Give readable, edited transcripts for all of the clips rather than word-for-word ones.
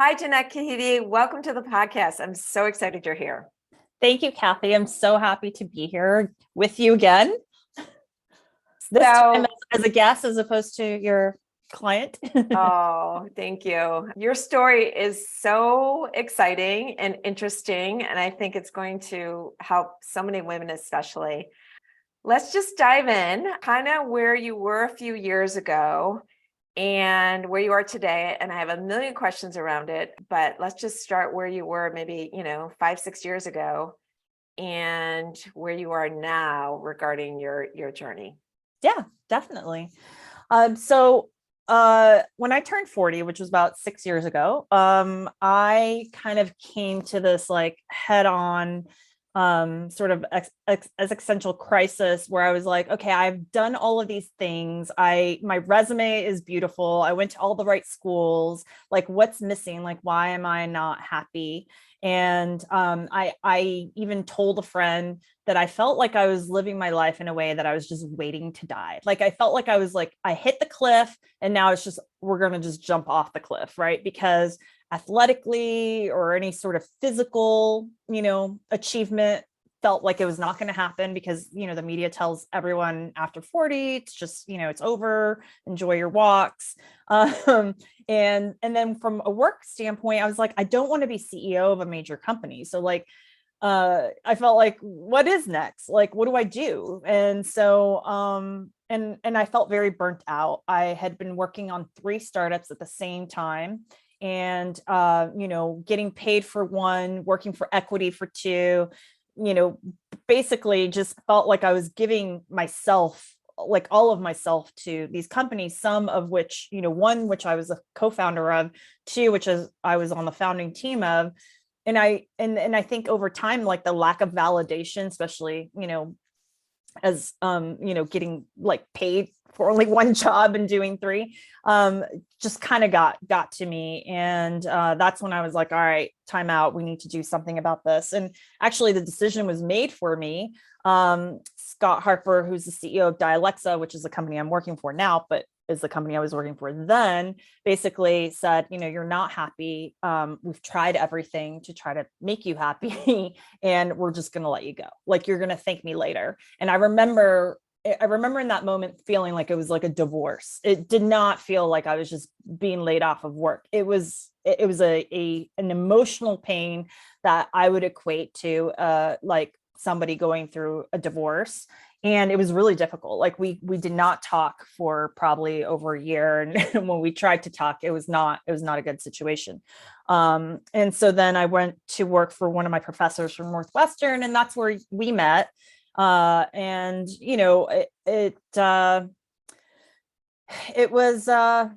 Hi, Jeanette Kahidi. Welcome to the podcast. I'm so excited you're here. Thank you, Kathy. I'm so happy to be here with you again. This time So, as a guest as opposed to your client. oh, thank you. Your story is so exciting and interesting, and I think it's going to help so many women, especially. Let's just dive in, kind of where you were a few years ago and where you are today. And I have a million questions around it, but let's just start where you were maybe, 5, 6 years ago and where you are now regarding your journey. Yeah, definitely. So when I turned 40, which was about 6 years ago, I kind of came to this like head on sort of existential crisis where I was like, okay, I've done all of these things. My resume is beautiful. I went to all the right schools. Like, what's missing? Like, why am I not happy? And I even told a friend that I felt like I was living my life in a way that I was just waiting to die. Like I felt like I was like, I hit the cliff and now it's just, we're going to just jump off the cliff, right? Because athletically or any sort of physical, achievement felt like it was not going to happen because, the media tells everyone after 40, it's just, it's over, enjoy your walks. And then from a work standpoint, I was like, I don't want to be CEO of a major company. So like, I felt like, what is next? Like, what do I do? And so, and I felt very burnt out. I had been working on 3 startups at the same time and, getting paid for one, working for equity for two, you know, basically just felt like I was giving myself like all of myself to these companies, some of which, one, which I was a co-founder of, two, which is I was on the founding team of, and I think over time, like the lack of validation, especially, as getting like paid for only one job and doing three, just kind of got to me. And that's when I was like, all right, time out, we need to do something about this. And actually the decision was made for me. Scott Harper, who's the CEO of Dialexa, which is the company I'm working for now, but is the company I was working for then, basically said, you're not happy. We've tried everything to try to make you happy and we're just going to let you go. Like, you're going to thank me later. And I remember in that moment feeling like it was like a divorce. It did not feel like I was just being laid off of work. It was an emotional pain that I would equate to like somebody going through a divorce. And it was really difficult. Like we did not talk for probably over a year. And when we tried to talk, it was not a good situation. And so then I went to work for one of my professors from Northwestern, and that's where we met. And it was a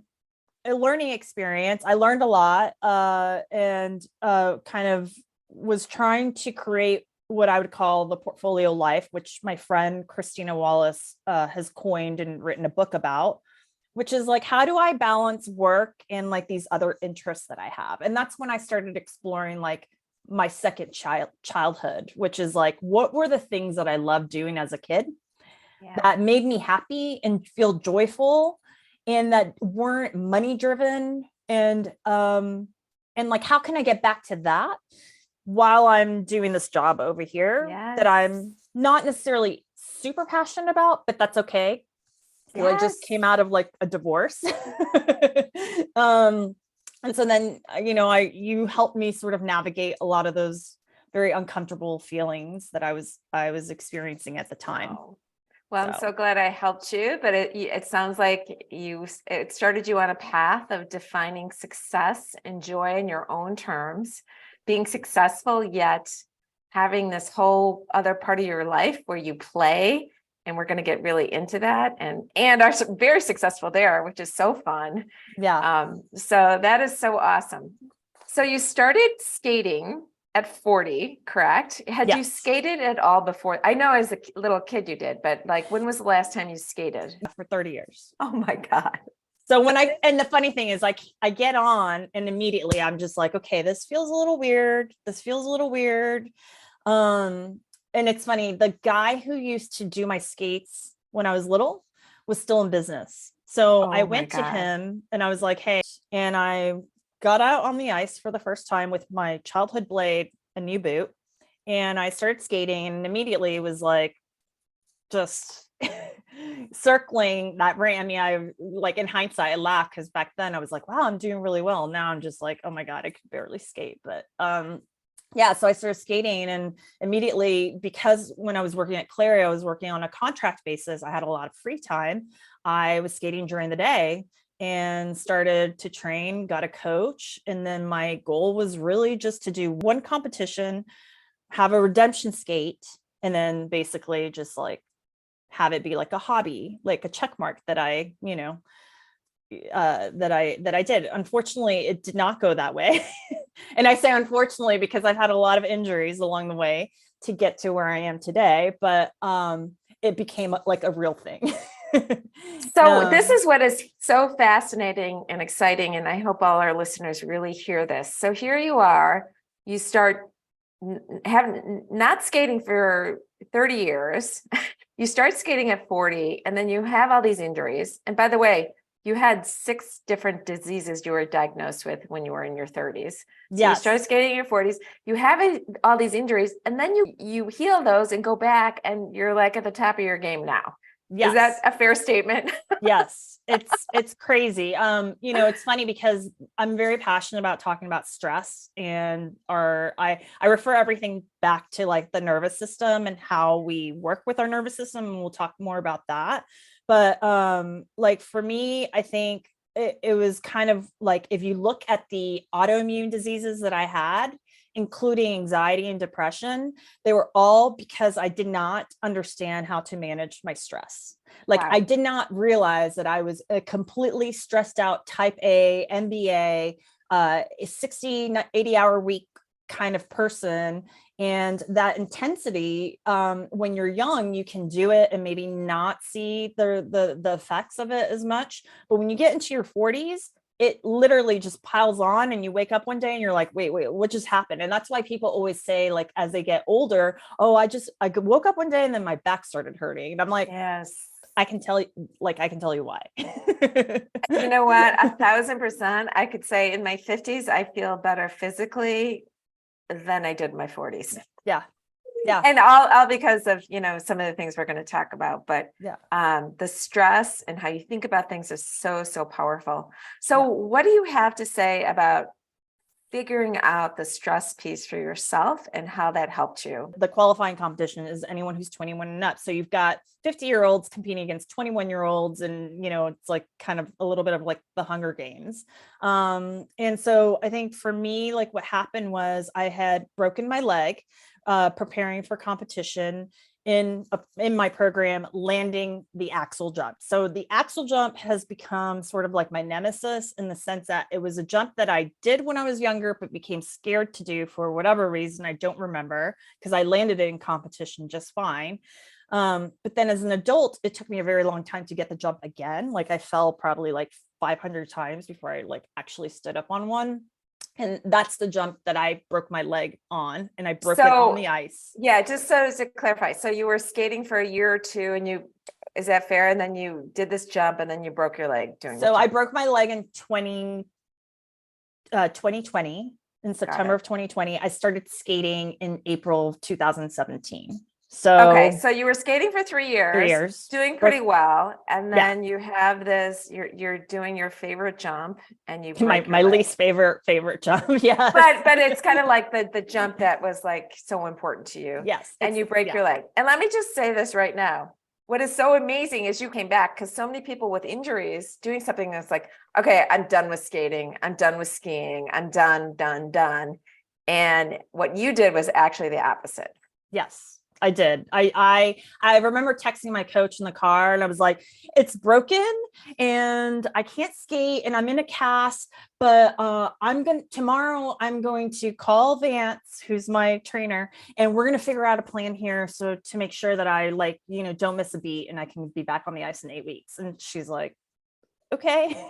learning experience. I learned a lot, and kind of was trying to create what I would call the portfolio life, which my friend Christina Wallace has coined and written a book about, which is like, how do I balance work and like these other interests that I have? And that's when I started exploring like my second childhood, which is like, what were the things that I loved doing as a kid Yeah. that made me happy and feel joyful and that weren't money driven, and like, how can I get back to that while I'm doing this job over here that Yes. I'm not necessarily super passionate about, but that's okay. So I just Yes. came out of like a divorce. um and so then, you helped me sort of navigate a lot of those very uncomfortable feelings that I was experiencing at the time. Oh. Well, I'm So so glad I helped you, but it sounds like it started you on a path of defining success and joy in your own terms, being successful, yet having this whole other part of your life where you play, and we're going to get really into that and are very successful there, which is so fun. yeah. So that is so awesome. So you started skating at 40, correct? Had you Yes. skated at all before? I know as a little kid you did, but like, when was the last time you skated? For 30 years. Oh my God. So and the funny thing is, like, I get on and immediately I'm just like, okay, this feels a little weird. This feels a little weird. And it's funny, the guy who used to do my skates when I was little was still in business. So I Oh my went to God. him and I was like, hey, and I got out on the ice for the first time with my childhood blade, a new boot, and I started skating, and immediately was like just circling that brain. I mean, I like in hindsight, I laugh because back then I was like, wow, I'm doing really well. Now I'm just like, oh my God, I could barely skate. But yeah, so I started skating, and immediately, because when I was working at Clary, I was working on a contract basis. I had a lot of free time. I was skating during the day and started to train, got a coach. And then my goal was really just to do one competition, have a redemption skate, and then basically just like have it be like a hobby, like a check mark that I, that I did. Unfortunately, it did not go that way. And I say unfortunately because I've had a lot of injuries along the way to get to where I am today, but it became like a real thing. So this is what is so fascinating and exciting, and I hope all our listeners really hear this. So here you are, you start having not skating for 30 years. You start skating at 40, and then you have all these injuries. And by the way, you had 6 different diseases you were diagnosed with when you were in your 30s. So you started skating in your 40s, you have all these injuries, and then you heal those and go back, and you're like at the top of your game now. Yes. Is that a fair statement? Yes, it's crazy. It's funny because I'm very passionate about talking about stress, and I refer everything back to like the nervous system and how we work with our nervous system, and we'll talk more about that. But like for me, I think it was kind of like, if you look at the autoimmune diseases that I had, including anxiety and depression, they were all because I did not understand how to manage my stress. Like, wow. I did not realize that I was a completely stressed out type A, MBA, a 60, 80-hour week kind of person. And that intensity, when you're young, you can do it and maybe not see the effects of it as much. But when you get into your 40s, it literally just piles on, and you wake up one day and you're like, wait, what just happened? And that's why people always say, like, as they get older, oh, I woke up one day and then my back started hurting. And I'm like, yes, I can tell you why. You know what? 1,000%. I could say in my 50s, I feel better physically than I did in my 40s. Yeah. Yeah. And all because of, some of the things we're going to talk about, but yeah, the stress and how you think about things is so, so powerful. So what do you have to say about figuring out the stress piece for yourself and how that helped you? The qualifying competition is anyone who's 21 and up. So you've got 50-year-olds competing against 21-year-olds, and it's like kind of a little bit of like the Hunger Games. And so I think for me, like what happened was I had broken my leg preparing for competition in my program, landing the axle jump. So the axle jump has become sort of like my nemesis, in the sense that it was a jump that I did when I was younger, but became scared to do for whatever reason. I don't remember, because I landed it in competition just fine. But then as an adult, it took me a very long time to get the jump again. Like I fell probably like 500 times before I like actually stood up on one. And that's the jump that I broke my leg on, and I broke it on the ice. Yeah, just so to clarify. So you were skating for a year or two, and is that fair? And then you did this jump, and then you broke your leg doing So I broke my leg in 2020, in September of 2020. I started skating in April of 2017. So okay, so you were skating for 3 years, doing pretty well, and then you have this. You're doing your favorite jump, and you my least favorite jump. Yeah, but it's kind of like the jump that was like so important to you. Yes, and you break your leg. And let me just say this right now: what is so amazing is you came back, because so many people with injuries doing something that's like, okay, I'm done with skating, I'm done with skiing, I'm done. And what you did was actually the opposite. Yes. I did. I remember texting my coach in the car, and I was like, it's broken and I can't skate and I'm in a cast, but tomorrow I'm going to call Vance, who's my trainer, and we're going to figure out a plan here. So to make sure that I don't miss a beat and I can be back on the ice in 8 weeks. And she's like, okay.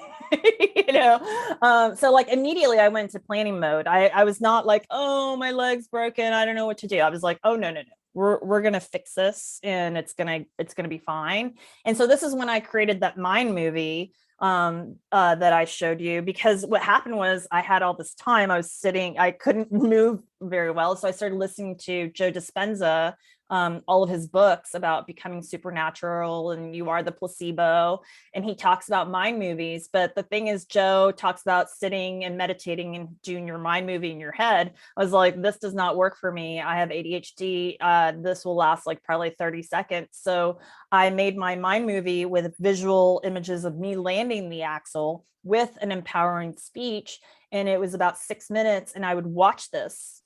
So like immediately I went into planning mode. I was not like, oh, my leg's broken, I don't know what to do. I was like, oh, no. We're going to fix this, and it's going to be fine. And so this is when I created that mind movie that I showed you, because what happened was I had all this time. I was sitting, I couldn't move very well. So I started listening to Joe Dispenza, all of his books about becoming supernatural and You Are the Placebo. And he talks about mind movies. But the thing is, Joe talks about sitting and meditating and doing your mind movie in your head. I was like, this does not work for me. I have ADHD. This will last like probably 30 seconds. So I made my mind movie with visual images of me landing the axle with an empowering speech. And it was about 6 minutes. And I would watch this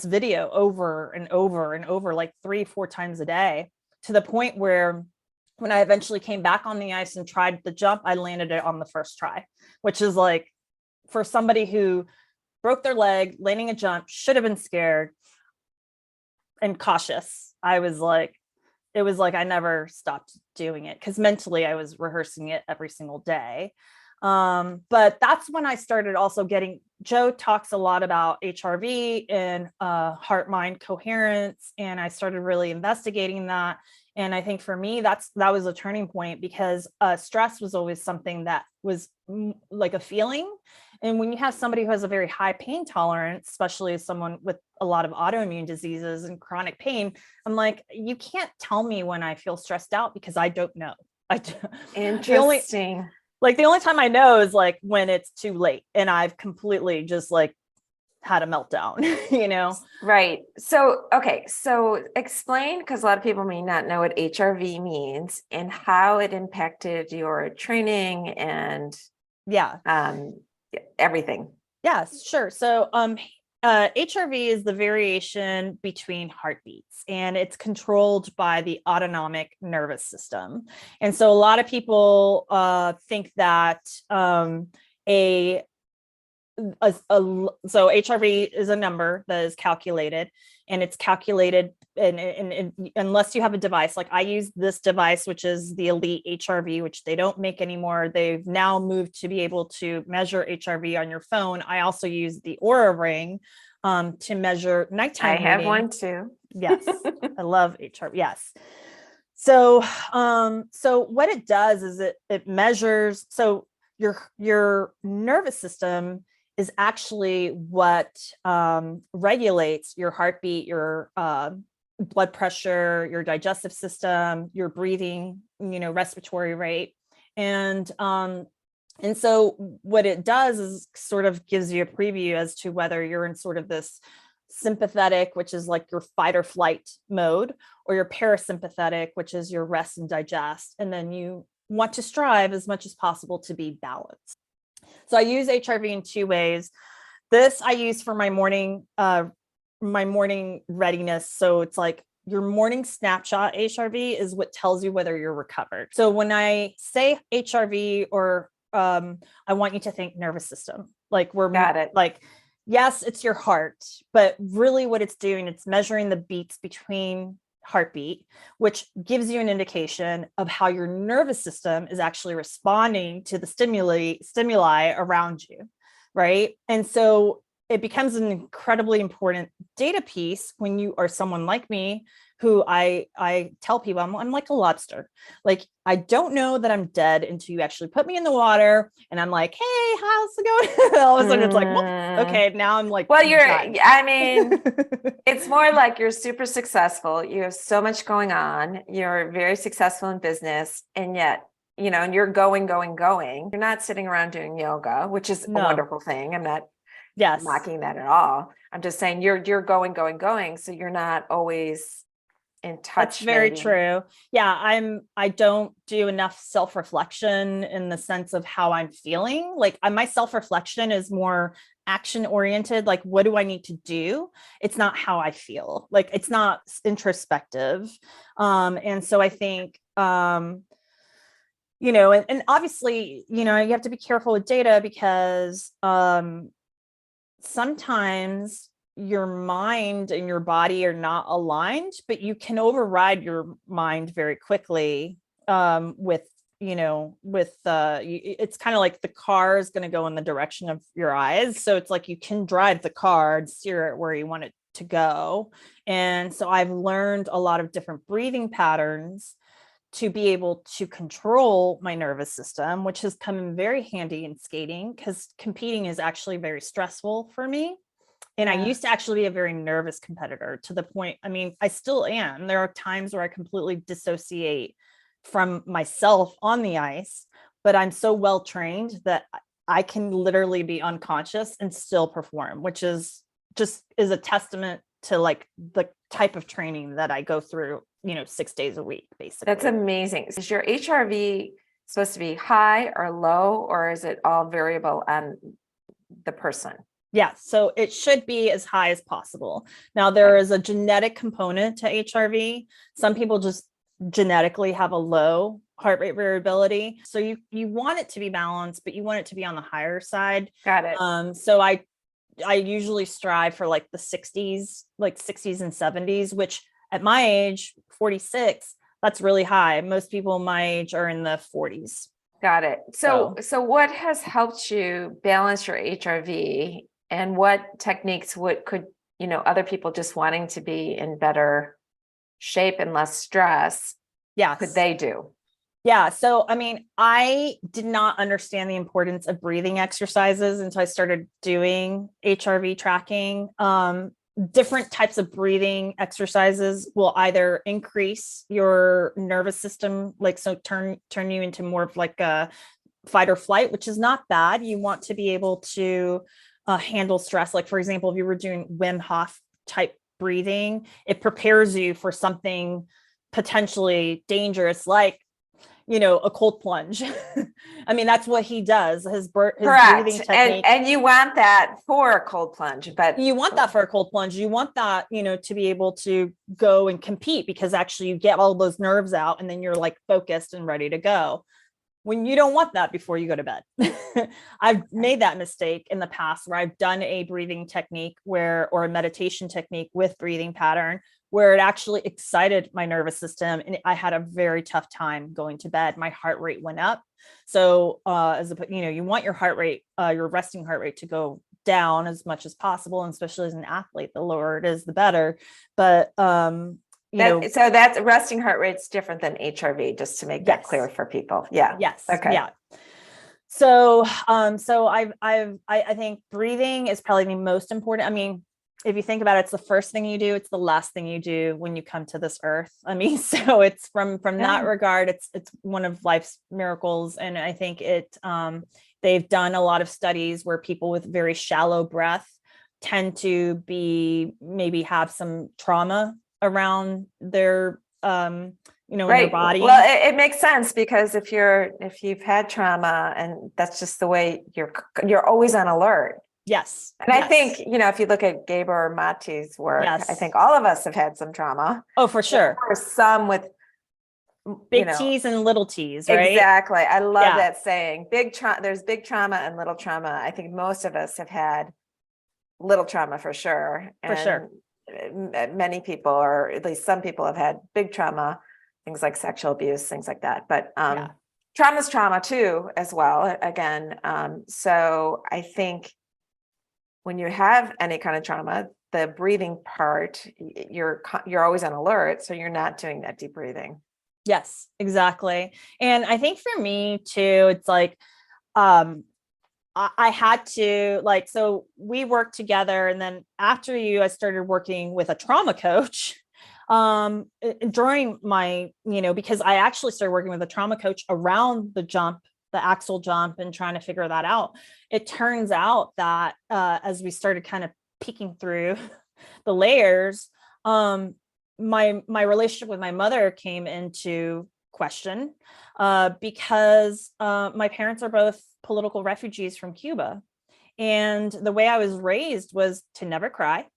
video over and over and over, like 3-4 times a day, to the point where when I eventually came back on the ice and tried the jump, I landed it on the first try, which is like, for somebody who broke their leg, landing a jump, should have been scared and cautious. It was like I never stopped doing it, because mentally I was rehearsing it every single day. But that's when I started also getting, Joe talks a lot about HRV and heart mind coherence. And I started really investigating that. And I think for me, that was a turning point, because stress was always something that was like a feeling. And when you have somebody who has a very high pain tolerance, especially as someone with a lot of autoimmune diseases and chronic pain, I'm like, you can't tell me when I feel stressed out, because I don't know. Interesting. The only time I know is like when it's too late and I've completely just like had a meltdown, you know? Right. So, okay. So explain, because a lot of people may not know what HRV means and how it impacted your training and Yeah. Everything. Yes, sure. So HRV is the variation between heartbeats, and it's controlled by the autonomic nervous system. And so a lot of people think that so HRV is a number that is calculated, and it's calculated and unless you have a device, like I use this device, which is the Elite HRV, which they don't make anymore. They've now moved to be able to measure HRV on your phone. I also use the Aura Ring to measure nighttime I have reading. one too. Yes, I love HRV. Yes. So what it does is it measures, so your nervous system is actually what regulates your heartbeat, your blood pressure, your digestive system, your breathing, respiratory rate. And so what it does is sort of gives you a preview as to whether you're in sort of this sympathetic, which is like your fight or flight mode, or your parasympathetic, which is your rest and digest. And then you want to strive as much as possible to be balanced. So I use HRV in 2 ways. This I use for my morning readiness. So it's like your morning snapshot HRV is what tells you whether you're recovered. So when I say HRV, or I want you to think nervous system, like Got it. Like, yes, it's your heart, but really what it's doing, it's measuring the beats between heartbeat, which gives you an indication of how your nervous system is actually responding to the stimuli around you, right? And so it becomes an incredibly important data piece when you are someone like me, who I tell people I'm like a lobster. Like, I don't know that I'm dead until you actually put me in the water and I'm like, hey, how's it going? All of a sudden it's like, well, okay, now I'm like, well, I mean, it's more like you're super successful. You have so much going on. You're very successful in business, and yet, and you're going. You're not sitting around doing yoga, which is a wonderful thing. I'm not mocking that at all. I'm just saying you're going. So you're not always in touch. That's very true. Yeah, I don't do enough self-reflection in the sense of how I'm feeling. Like my self-reflection is more action oriented. Like, what do I need to do? It's not how I feel. Like, it's not introspective. And so I think, and obviously, you have to be careful with data, because sometimes your mind and your body are not aligned, but you can override your mind very quickly it's kind of like the car is going to go in the direction of your eyes. So it's like you can drive the car and steer it where you want it to go. And so I've learned a lot of different breathing patterns to be able to control my nervous system, which has come in very handy in skating because competing is actually very stressful for me. And I used to actually be a very nervous competitor to the point, I mean, I still am. There are times where I completely dissociate from myself on the ice, but I'm so well trained that I can literally be unconscious and still perform, which is a testament to like the type of training that I go through, 6 days a week, basically. That's amazing. Is your HRV supposed to be high or low, or is it all variable on the person? Yeah, so it should be as high as possible. Now, there is a genetic component to HRV. Some people just genetically have a low heart rate variability. So you want it to be balanced, but you want it to be on the higher side. Got it. So I usually strive for like the 60s, like 60s and 70s, which at my age, 46, that's really high. Most people my age are in the 40s. Got it. So what has helped you balance your HRV, and what techniques could other people just wanting to be in better shape and less stress, could they do? Yeah. So, I mean, I did not understand the importance of breathing exercises until I started doing HRV tracking. Different types of breathing exercises will either increase your nervous system, like, so turn you into more of like a fight or flight, which is not bad. You want to be able to handle stress. Like, for example, if you were doing Wim Hof type breathing, it prepares you for something potentially dangerous, like a cold plunge. I mean, that's what he does. His breathing technique. And you want that for a cold plunge, but you want that for a cold plunge. You want that, to be able to go and compete, because actually you get all those nerves out and then you're like focused and ready to go. When you don't want that before you go to bed. I've made that mistake in the past where I've done a breathing technique or a meditation technique with breathing pattern, where it actually excited my nervous system and I had a very tough time going to bed. My heart rate went up. So you want your heart rate, your resting heart rate, to go down as much as possible. And especially as an athlete, the lower it is, the better. But so that's resting heart rate's different than HRV, just to make that clear for people. Yeah. Yes. Okay. Yeah. So, I think breathing is probably the most important. I mean, if you think about it, it's the first thing you do. It's the last thing you do when you come to this earth. I mean, so it's from that regard, it's one of life's miracles. And I think they've done a lot of studies where people with very shallow breath tend to maybe have some trauma around their in their body. Well, it makes sense, because if you've had trauma, and that's just the way you're always on alert. Yes. And I think, if you look at Gabor Mate's work, I think all of us have had some trauma. Oh, for sure. Or some with big T's and little T's, right? Exactly. I love that saying. There's big trauma and little trauma. I think most of us have had little trauma for sure. For sure. Many people, or at least some people, have had big trauma, things like sexual abuse, things like that. But trauma's trauma too, as well. Again, so I think when you have any kind of trauma, the breathing part, you're always on alert, so you're not doing that deep breathing. Yes, exactly. And I think for me too, it's like, I had to, like, so we worked together, and then after I started working with a trauma coach during my, because I actually started working with a trauma coach around the axle jump, and trying to figure that out. It turns out that as we started kind of peeking through the layers, my relationship with my mother came into question because my parents are both political refugees from Cuba. And the way I was raised was to never cry.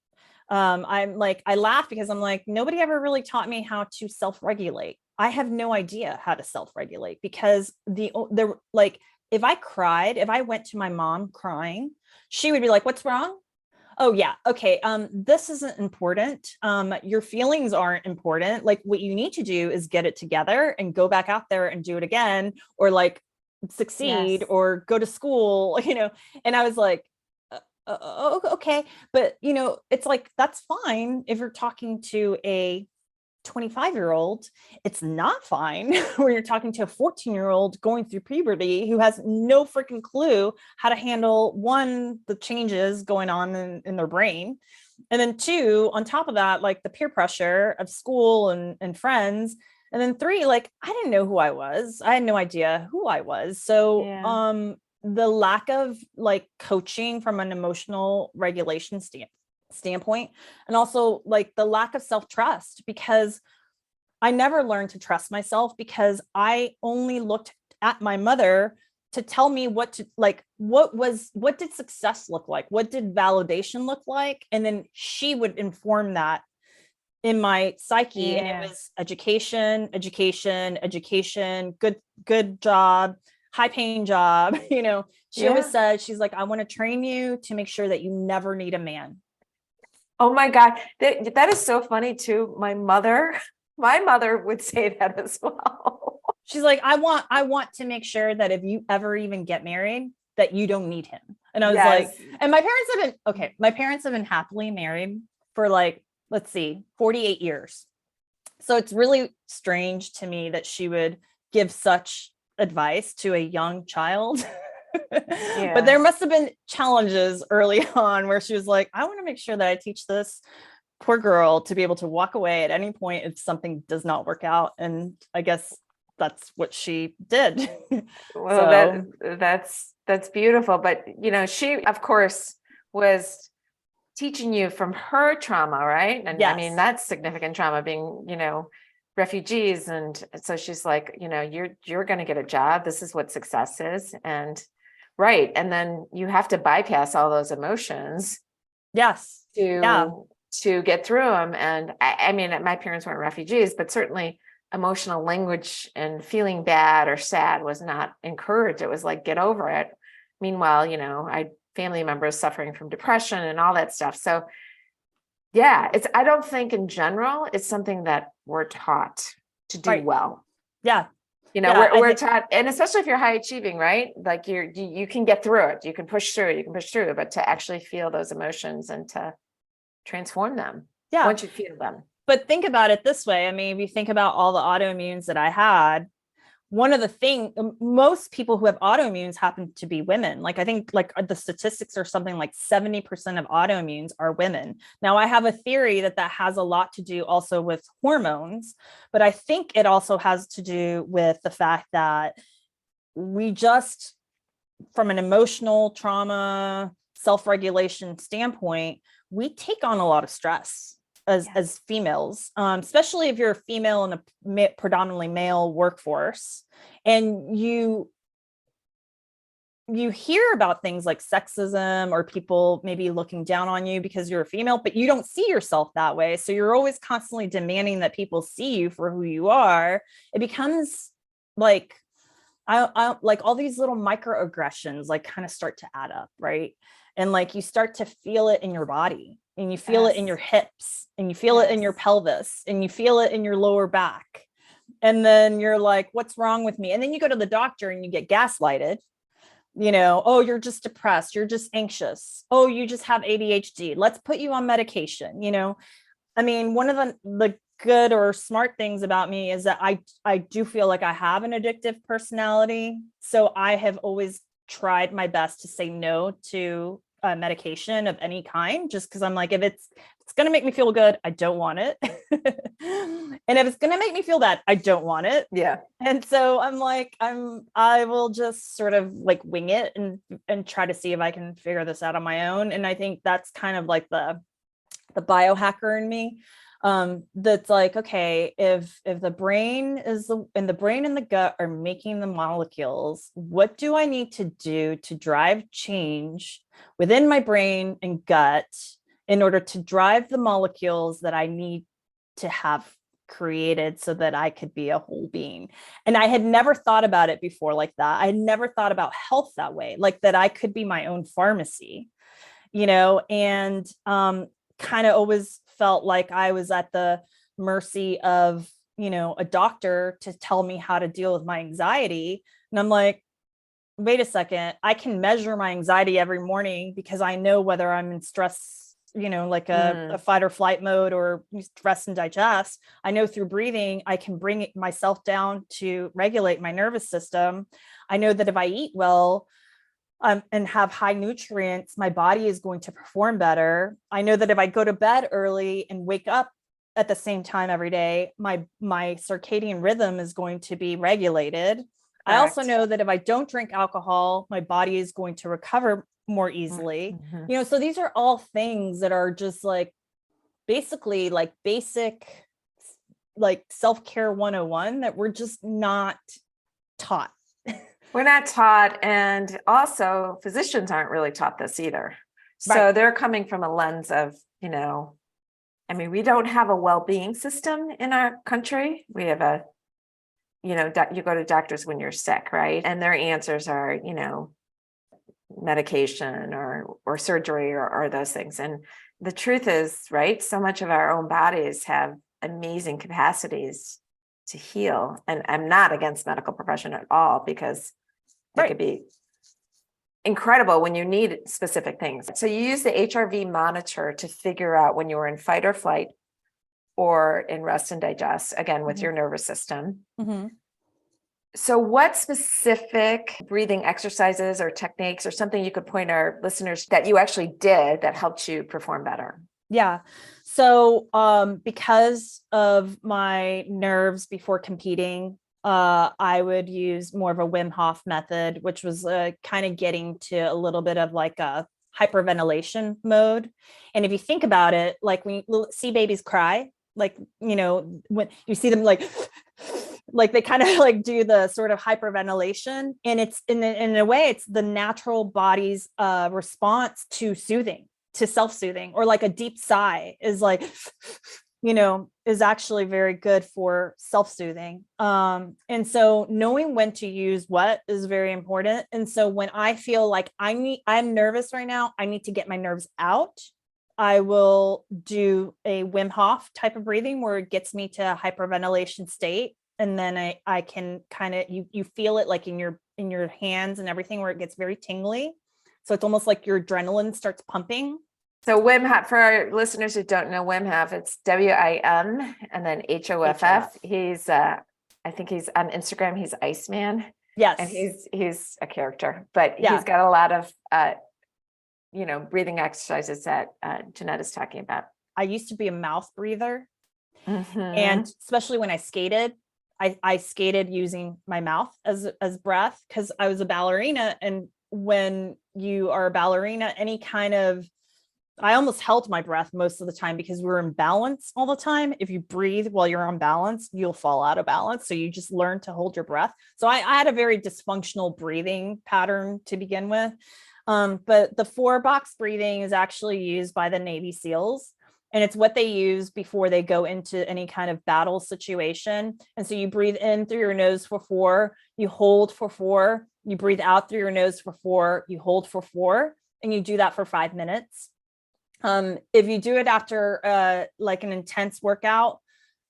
I laugh because I'm like, nobody ever really taught me how to self-regulate. I have no idea how to self-regulate, because if I went to my mom crying, she would be like, what's wrong? Oh yeah. Okay. This isn't important. Your feelings aren't important. Like, what you need to do is get it together and go back out there and do it again, or like succeed or go to school, and I was like, okay. But it's like, that's fine if you're talking to a 25-year-old, it's not fine when you're talking to a 14-year-old going through puberty who has no freaking clue how to handle one, the changes going on in their brain. And then two, on top of that, like the peer pressure of school and friends. And then three, like I didn't know who I was. I had no idea who I was. So Yeah. the lack of like coaching from an emotional regulation standpoint, and also like the lack of self-trust, because I never learned to trust myself because I only looked at my mother to tell me what to like, what did success look like? What did validation look like? And then she would inform that in my psyche. And it was education, education, education, good job, high paying job. She always said, she's like, I want to train you to make sure that you never need a man. Oh my God. That is so funny too. My mother would say that as well. She's like, I want to make sure that if you ever even get married, that you don't need him. And I was like, and my parents have been happily married for like, let's see, 48 years. So it's really strange to me that she would give such advice to a young child. But there must have been challenges early on where she was like, I want to make sure that I teach this poor girl to be able to walk away at any point if something does not work out. And I guess that's what she did. Well, that's beautiful. But she, of course, was teaching you from her trauma, right? And I mean, that's significant trauma, being, refugees. And so she's like, you're going to get a job. This is what success is. And right. And then you have to bypass all those emotions. Yes. To get through them. And I mean, my parents weren't refugees, but certainly emotional language and feeling bad or sad was not encouraged. It was like, get over it. Meanwhile, I had family members suffering from depression and all that stuff. So yeah, I don't think in general, it's something that we're taught to do well. Yeah. We're taught, and especially if you're high achieving, right? Like you can get through it, you can push through it, but to actually feel those emotions and to transform them. Yeah. Once you feel them. But think about it this way. I mean, if you think about all the autoimmunes that I had, one of the things, most people who have autoimmunes happen to be women. Like I think like the statistics are something like 70% of autoimmunes are women. Now I have a theory that has a lot to do also with hormones, but I think it also has to do with the fact that we just, from an emotional trauma, self-regulation standpoint, we take on a lot of stress as females, especially if you're a female in a predominantly male workforce, and you hear about things like sexism or people maybe looking down on you because you're a female, but you don't see yourself that way. So you're always constantly demanding that people see you for who you are. It becomes like, I like all these little microaggressions like kind of start to add up, right? And like you start to feel it in your body, and you feel it in your hips, and you feel it in your pelvis, and you feel it in your lower back. And then you're like, what's wrong with me? And then you go to the doctor and you get gaslighted. Oh, you're just depressed. You're just anxious. Oh, you just have ADHD. Let's put you on medication. I mean, one of the good or smart things about me is that I do feel like I have an addictive personality. So I have always tried my best to say no to medication of any kind, just because I'm like, if it's going to make me feel good, I don't want it. And if it's going to make me feel bad, I don't want it. Yeah. And so I'm like, I will just sort of like wing it and try to see if I can figure this out on my own. And I think that's kind of like the biohacker in me. That's like, okay, if the brain and the gut are making the molecules, what do I need to do to drive change within my brain and gut in order to drive the molecules that I need to have created so that I could be a whole being? And I had never thought about it before like that. I had never thought about health that way, like that I could be my own pharmacy, and kind of always felt like I was at the mercy of, a doctor to tell me how to deal with my anxiety. And I'm like, wait a second, I can measure my anxiety every morning because I know whether I'm in stress like a fight or flight mode or rest and digest. I know through breathing, I can bring myself down to regulate my nervous system. I know that if I eat well, and have high nutrients, my body is going to perform better. I know that if I go to bed early and wake up at the same time every day, my circadian rhythm is going to be regulated. Correct. I also know that if I don't drink alcohol, my body is going to recover more easily. Mm-hmm. So these are all things that are just like basically like basic like self-care 101 that we're just not taught. We're not taught, and also physicians aren't really taught this either. So right. They're coming from a lens of, we don't have a well-being system in our country. We have you go to doctors when you're sick, right? And their answers are, medication or surgery or those things. And the truth is, right, so much of our own bodies have amazing capacities to heal. And I'm not against medical profession at all, because it could be incredible when you need specific things. So you use the HRV monitor to figure out when you're in fight or flight or in rest and digest, again, with your nervous system. Mm-hmm. So what specific breathing exercises or techniques or something you could point our listeners that you actually did that helped you perform better? Yeah. So because of my nerves before competing, I would use more of a Wim Hof method, which was kind of getting to a little bit of like a hyperventilation mode. And if you think about it, like when you see babies cry, like, when you see them like they kind of like do the sort of hyperventilation, and it's in a way, it's the natural body's response to soothing, to self-soothing, or like a deep sigh is like, is actually very good for self-soothing. And so knowing when to use what is very important. And so when I feel like I'm nervous right now, I need to get my nerves out, I will do a Wim Hof type of breathing where it gets me to a hyperventilation state. And then I can kind of, you feel it like in your hands and everything, where it gets very tingly. So it's almost like your adrenaline starts pumping. So Wim Hof, for our listeners who don't know Wim Hof, it's WIM and then HOFF. He's, I think he's on Instagram. He's Iceman. Yes. And he's a character, but he's got a lot of, breathing exercises that Jeanette is talking about. I used to be a mouth breather. Mm-hmm. And especially when I skated, I skated using my mouth as breath, because I was a ballerina. And when you are a ballerina, I almost held my breath most of the time because we were in balance all the time. If you breathe while you're on balance, you'll fall out of balance. So you just learn to hold your breath. So I had a very dysfunctional breathing pattern to begin with. But the 4-box breathing is actually used by the Navy SEALs. And it's what they use before they go into any kind of battle situation. And so you breathe in through your nose for 4, you hold for 4, you breathe out through your nose for 4, you hold for 4, and you do that for 5 minutes. If you do it after like an intense workout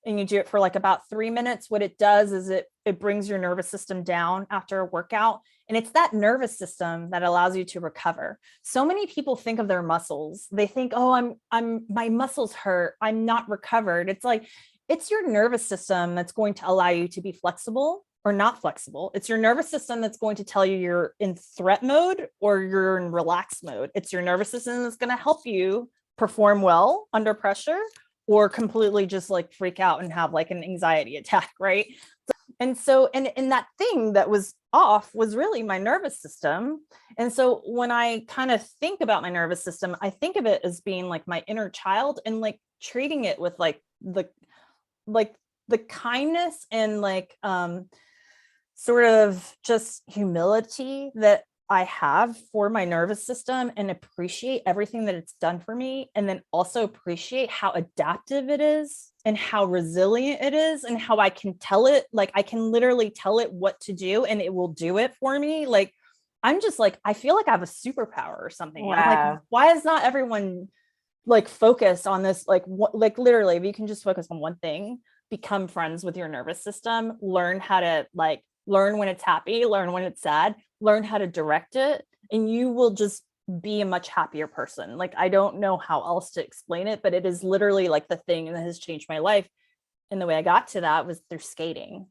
and you do it for like about 3 minutes, what it does is it brings your nervous system down after a workout. And it's that nervous system that allows you to recover. So many people think of their muscles. They think, oh, my muscles hurt, I'm not recovered. It's like, it's your nervous system that's going to allow you to be flexible or not flexible. It's your nervous system that's going to tell you you're in threat mode or you're in relaxed mode. It's your nervous system that's going to help you perform well under pressure, or completely just like freak out and have like an anxiety attack, right? And so, and that thing that was off was really my nervous system. And so when I kind of think about my nervous system, I think of it as being like my inner child, and like treating it with like the kindness and like sort of just humility that I have for my nervous system, and appreciate everything that it's done for me. And then also appreciate how adaptive it is and how resilient it is, and how I can tell it, like I can literally tell it what to do and it will do it for me. Like, I'm just like, I feel like I have a superpower or something. Wow. I'm like, why is not everyone like focused on this? Like literally, if you can just focus on one thing, become friends with your nervous system, learn how to learn when it's happy, learn when it's sad, learn how to direct it, and you will just be a much happier person. Like, I don't know how else to explain it, but it is literally like the thing that has changed my life. And the way I got to that was through skating.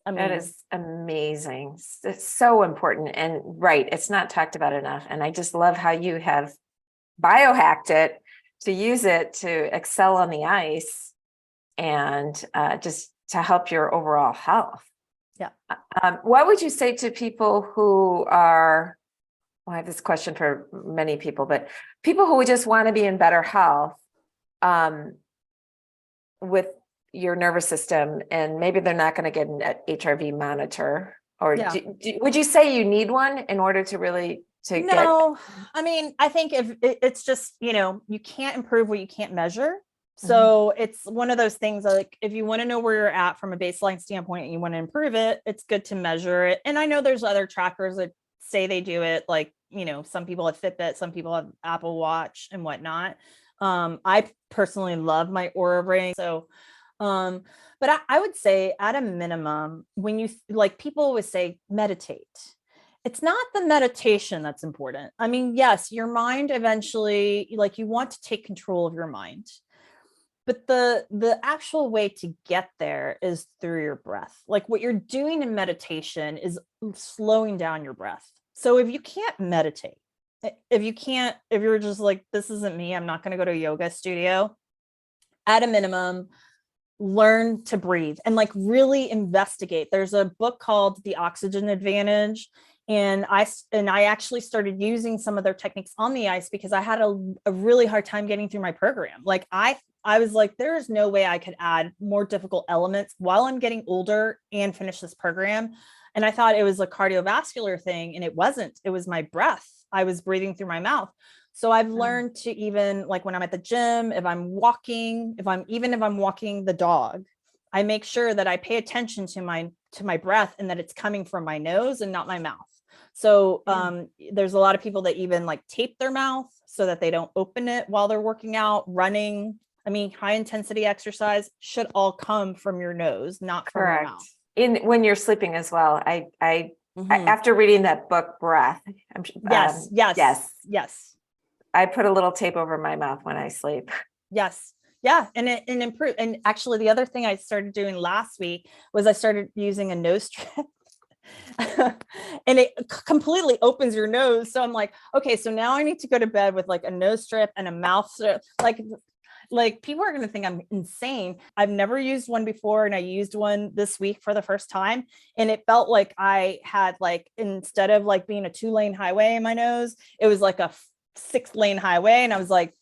I That mean, is amazing. It's so important. And right, it's not talked about enough. And I just love how you have biohacked it to use it to excel on the ice and just to help your overall health. yeah. What would you say to people who are, well, I have this question for many people, but people who just want to be in better health with your nervous system, and maybe they're not going to get an HRV monitor, or Yeah. would you say you need one in order to really get? No, I mean, I think if it's just, you can't improve what you can't measure. Mhm. So it's one of those things like, if you want to know where you're at from a baseline standpoint and you want to improve it, it's good to measure it. And I know there's other trackers that say they do it, like, some people have Fitbit, some people have Apple Watch and whatnot. I personally love my Aura Ring. So, but I would say at a minimum, when you like, people always say meditate. It's not the meditation that's important. I mean, yes, your mind eventually, like, you want to take control of your mind, but the actual way to get there is through your breath. Like, what you're doing in meditation is slowing down your breath. So if you can't meditate, if you're just like, this isn't me, I'm not going to go to a yoga studio, at a minimum, learn to breathe and like really investigate. There's a book called The Oxygen Advantage. And I actually started using some of their techniques on the ice because I had a really hard time getting through my program. Like, I was like, there is no way I could add more difficult elements while I'm getting older and finish this program. And I thought it was a cardiovascular thing, and it wasn't. It was my breath. I was breathing through my mouth. So I've learned to, even like when I'm at the gym, if I'm walking the dog, I make sure that I pay attention to my breath and that it's coming from my nose and not my mouth. So there's a lot of people that even like tape their mouth so that they don't open it while they're working out, running. I mean, high intensity exercise should all come from your nose, not from your mouth. When you're sleeping as well. I after reading that book, Breath. Yes. I put a little tape over my mouth when I sleep. Yes. Yeah. And it improved. And actually, the other thing I started doing last week was I started using a nose strip. And it completely opens your nose. So I'm like, okay, so now I need to go to bed with like a nose strip and a mouth strip. Like people are going to think I'm insane. I've never used one before, and I used one this week for the first time. And it felt like I had, like, instead of like being a 2-lane highway in my nose, it was like a 6-lane highway. And I was like,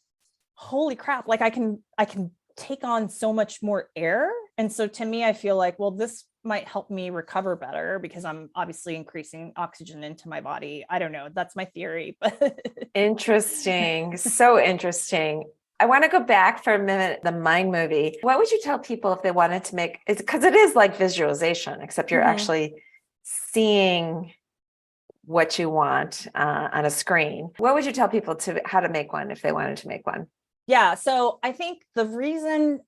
holy crap, like I can take on so much more air. And so to me, I feel like, well, this might help me recover better because I'm obviously increasing oxygen into my body. I don't know. That's my theory. But Interesting. So interesting. I want to go back for a minute, the mind movie. What would you tell people if they wanted to make it? Because it is like visualization, except you're actually seeing what you want on a screen. What would you tell people how to make one if they wanted to make one? Yeah. So I think in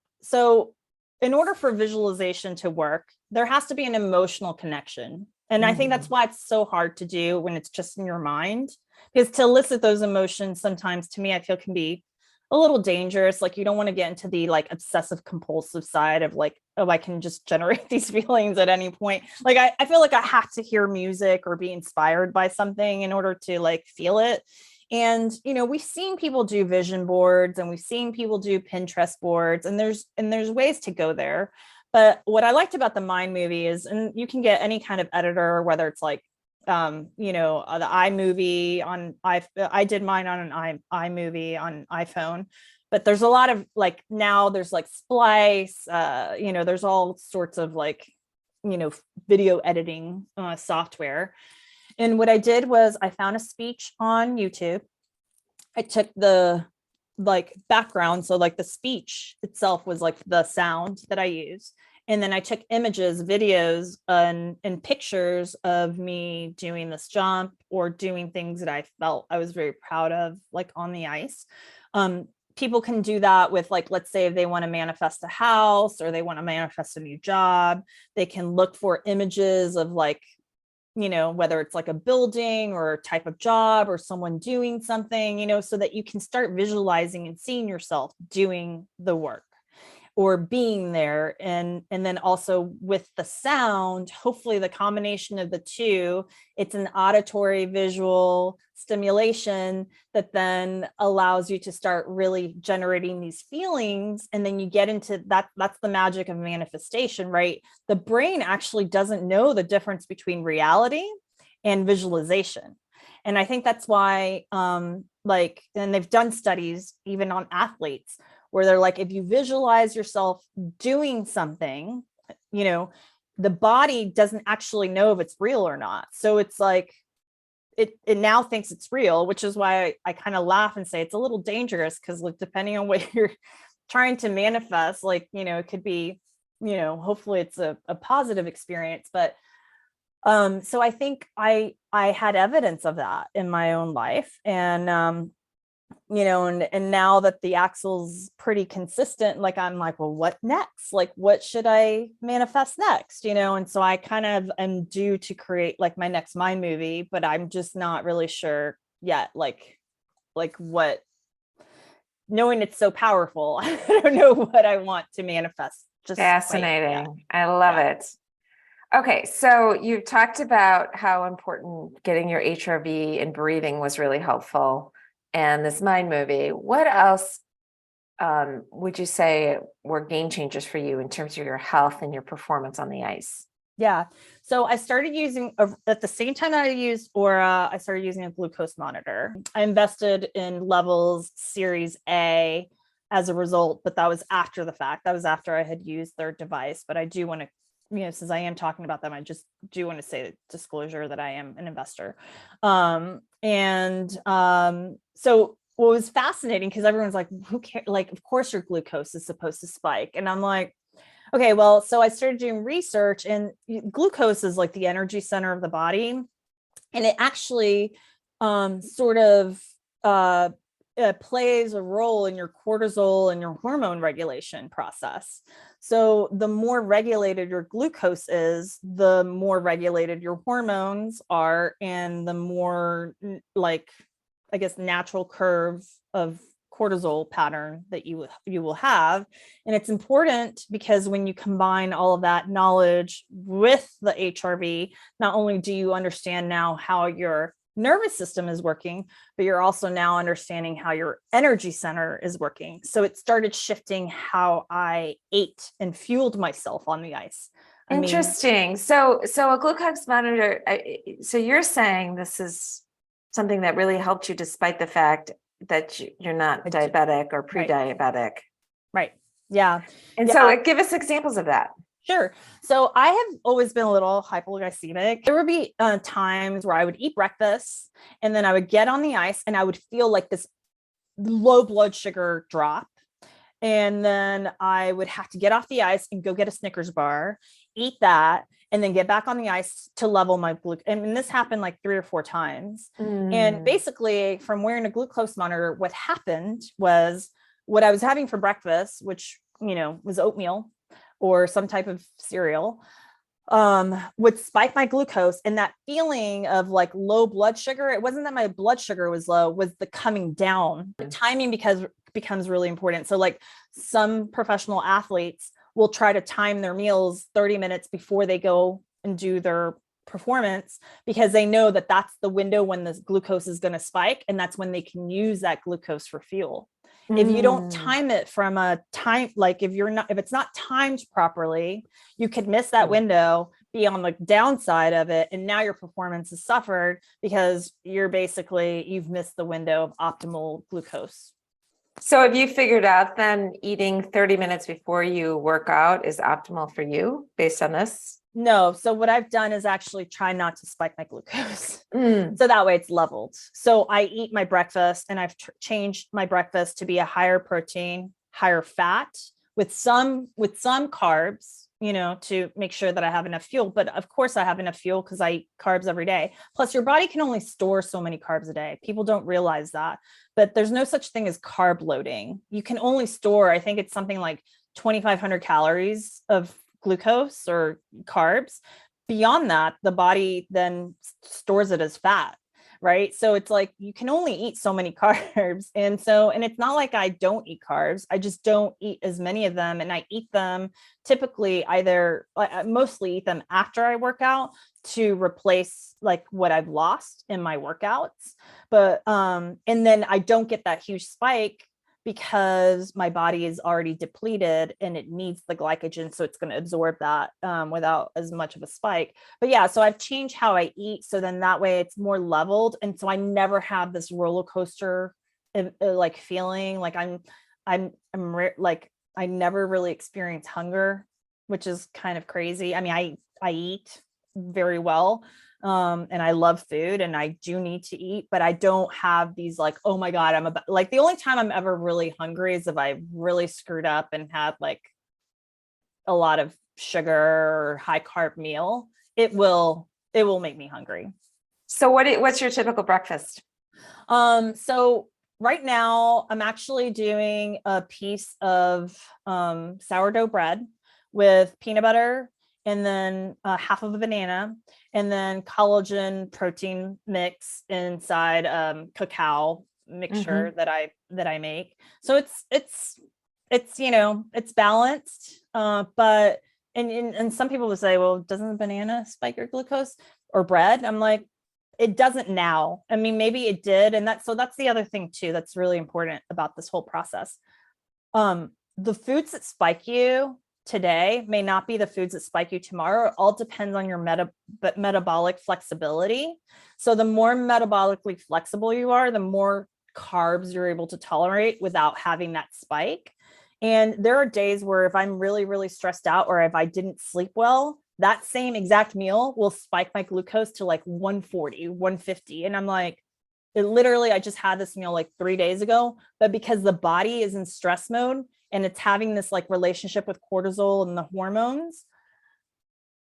order for visualization to work, there has to be an emotional connection. And I think that's why it's so hard to do when it's just in your mind, because to elicit those emotions sometimes, to me, I feel can be a little dangerous. Like, you don't want to get into the like obsessive compulsive side of like, oh, I can just generate these feelings at any point. Like, I feel like I have to hear music or be inspired by something in order to like feel it. And, we've seen people do vision boards, and we've seen people do Pinterest boards, and there's ways to go there. But what I liked about the Mind movie is, and you can get any kind of editor, whether it's like, the iMovie on I did mine on an iMovie on iPhone, but there's a lot of like, now there's like Splice, there's all sorts of like, video editing software. And what I did was I found a speech on YouTube. I took the like background. So like the speech itself was like the sound that I used. And then I took images, videos, and pictures of me doing this jump or doing things that I felt I was very proud of, like on the ice. People can do that with, like, let's say if they want to manifest a house or they want to manifest a new job, they can look for images of like whether it's like a building or a type of job or someone doing something, so that you can start visualizing and seeing yourself doing the work or being there. And then also with the sound, hopefully the combination of the two, it's an auditory visual stimulation that then allows you to start really generating these feelings. And then you get into that. That's the magic of manifestation, right? The brain actually doesn't know the difference between reality and visualization. And I think that's why, and they've done studies even on athletes where they're like, if you visualize yourself doing something, the body doesn't actually know if it's real or not. So it's like, it now thinks it's real, which is why I kind of laugh and say it's a little dangerous, because like, depending on what you're trying to manifest, like, it could be, hopefully it's a positive experience. But so I think I had evidence of that in my own life. And and now that the axle's pretty consistent, like, I'm like, well, what next? Like, what should I manifest next? And so I kind of am due to create like my next mind movie, but I'm just not really sure yet, like what, knowing it's so powerful. I don't know what I want to manifest. Just Fascinating. I love it. Okay, so you've talked about how important getting your HRV and breathing was really helpful, and this mind movie. What else would you say were game changers for you in terms of your health and your performance on the ice? Yeah. So I started using, at the same time that I used Aura, I started using a glucose monitor. I invested in Levels Series A as a result, but that was after the fact. That was after I had used their device. But I do want to, since I am talking about them, I just do want to say the disclosure that I am an investor. So what was fascinating, because everyone's like, who cares? Like, of course your glucose is supposed to spike. And I'm like, okay, well, so I started doing research, and glucose is like the energy center of the body. And it actually sort of plays a role in your cortisol and your hormone regulation process. So the more regulated your glucose is, the more regulated your hormones are, and the more, like, I guess, natural curve of cortisol pattern that you will have. And it's important because when you combine all of that knowledge with the HRV, not only do you understand now how your nervous system is working, but you're also now understanding how your energy center is working. So it started shifting how I ate and fueled myself on the ice. Interesting. So a glucose monitor, so you're saying this is something that really helped you despite the fact that you're not diabetic or pre-diabetic. Right. Yeah. And so give us examples of that. Sure. So I have always been a little hypoglycemic. There would be times where I would eat breakfast and then I would get on the ice and I would feel like this low blood sugar drop. And then I would have to get off the ice and go get a Snickers bar, eat that, and then get back on the ice to level my glucose. And this happened like 3 or 4 times. And basically, from wearing a glucose monitor, what happened was what I was having for breakfast, which, was oatmeal or some type of cereal, would spike my glucose. And that feeling of like low blood sugar, it wasn't that my blood sugar was low, was the coming down. The timing becomes really important. So like some professional athletes will try to time their meals 30 minutes before they go and do their performance, because they know that that's the window when the glucose is going to spike, and that's when they can use that glucose for fuel. If you don't time it from a time, like if it's not timed properly, you could miss that window, be on the downside of it, and now your performance has suffered because you've missed the window of optimal glucose. So have you figured out then eating 30 minutes before you work out is optimal for you based on this? No. So what I've done is actually try not to spike my glucose. So that way it's leveled. So I eat my breakfast, and I've changed my breakfast to be a higher protein, higher fat with some carbs, to make sure that I have enough fuel. But of course I have enough fuel because I eat carbs every day. Plus your body can only store so many carbs a day. People don't realize that, but there's no such thing as carb loading. You can only store, I think it's something like 2,500 calories of glucose or carbs, beyond that, the body then stores it as fat. Right. So it's like you can only eat so many carbs. And it's not like I don't eat carbs. I just don't eat as many of them. And I eat them typically either, I mostly eat them after I work out to replace like what I've lost in my workouts. But, and then I don't get that huge spike because my body is already depleted and it needs the glycogen. So it's going to absorb that without as much of a spike. But yeah, so I've changed how I eat. So then that way it's more leveled. And so I never have this roller coaster like feeling like like I never really experience hunger, which is kind of crazy. I mean, I eat very well. And I love food and I do need to eat, but I don't have these like, oh my God, I'm about like the only time I'm ever really hungry is if I really screwed up and had like a lot of sugar or high carb meal. It will make me hungry. So what's your typical breakfast? So right now I'm actually doing a piece of sourdough bread with peanut butter and then half of a banana and then collagen protein mix inside cacao mixture that I make. So it's it's balanced, but and some people would say, well, doesn't the banana spike your glucose or bread? I'm like, it doesn't now. I mean, maybe it did. And that's the other thing too, that's really important about this whole process. The foods that spike you today may not be the foods that spike you tomorrow. It all depends on your metabolic flexibility. So the more metabolically flexible you are, the more carbs you're able to tolerate without having that spike. And there are days where if I'm really, really stressed out or if I didn't sleep well, that same exact meal will spike my glucose to like 140, 150. And I'm like, I just had this meal like 3 days ago, but because the body is in stress mode and it's having this like relationship with cortisol and the hormones,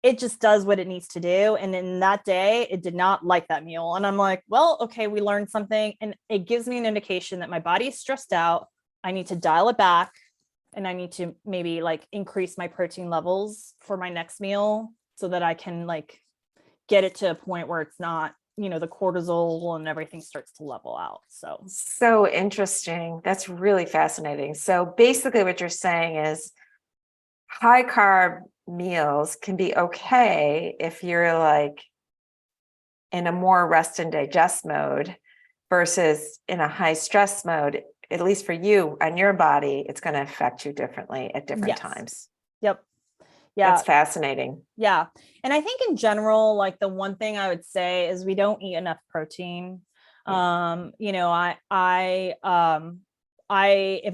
it just does what it needs to do. And in that day, it did not like that meal. And I'm like, well, okay, we learned something. And it gives me an indication that my body is stressed out. I need to dial it back. And I need to maybe like increase my protein levels for my next meal so that I can like get it to a point where it's not, the cortisol and everything starts to level out. So interesting. That's really fascinating. So basically what you're saying is high carb meals can be okay if you're like in a more rest and digest mode versus in a high stress mode. At least for you and your body, it's going to affect you differently at different times. Yep. Yeah. That's fascinating. Yeah. And I think in general, like the one thing I would say is we don't eat enough protein. Yeah. If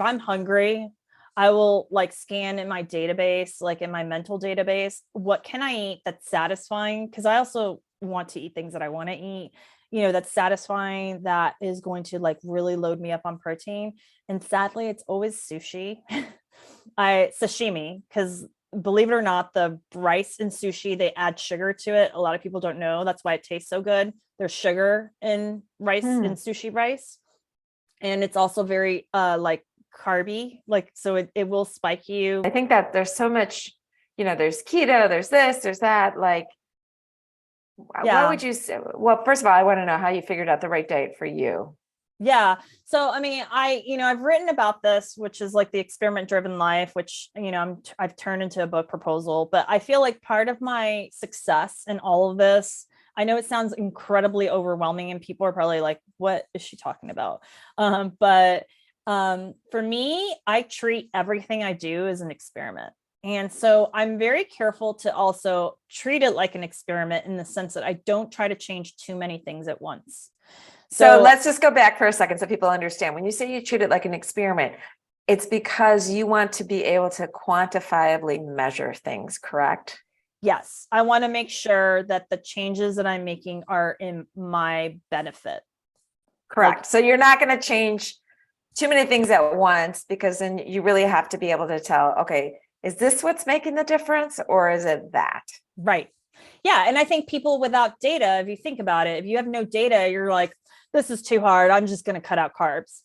I'm hungry, I will like scan in my database, like in my mental database, what can I eat that's satisfying? Because I also want to eat things that I want to eat, that's satisfying, that is going to like really load me up on protein. And sadly, it's always sushi. Sashimi, because believe it or not, the rice in sushi, they add sugar to it. A lot of people don't know. That's why it tastes so good. There's sugar in rice, in sushi rice. And it's also very like carby, like, so it will spike you. I think that there's so much, there's keto, there's this, there's that, like, what would you say? Well, first of all, I want to know how you figured out the right diet for you. Yeah. So, I mean, I've written about this, which is like the experiment driven life, which, I've turned into a book proposal, but I feel like part of my success in all of this, I know it sounds incredibly overwhelming and people are probably like, what is she talking about? But for me, I treat everything I do as an experiment. And so I'm very careful to also treat it like an experiment in the sense that I don't try to change too many things at once. So let's just go back for a second so people understand. When you say you treat it like an experiment, it's because you want to be able to quantifiably measure things, correct? Yes. I want to make sure that the changes that I'm making are in my benefit. Correct. So you're not going to change too many things at once, because then you really have to be able to tell, okay, is this what's making the difference or is it that? Right. Yeah. And I think people without data, if you think about it, if you have no data, you're like, this is too hard. I'm just going to cut out carbs.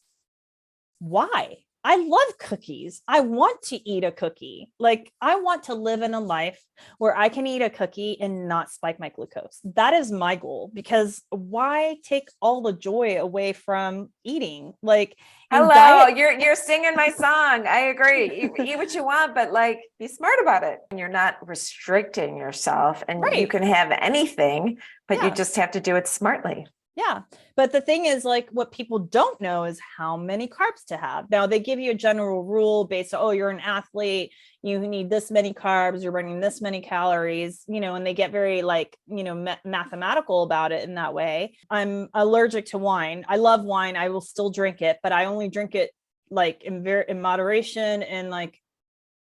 Why? I love cookies. I want to eat a cookie. Like, I want to live in a life where I can eat a cookie and not spike my glucose. That is my goal, because why take all the joy away from eating? Like, in Hello, diet, you're singing my song. I agree. Eat what you want, but like be smart about it. And you're not restricting yourself, and you right. can have anything, but you Yeah. just have to do it smartly. Yeah. But the thing is, like, what people don't know is how many carbs to have. Now, they give you a general rule based on, oh, you're an athlete, you need this many carbs, you're burning this many calories, and they get very, like, mathematical about it in that way. I'm allergic to wine. I love wine. I will still drink it, but I only drink it like in moderation, and like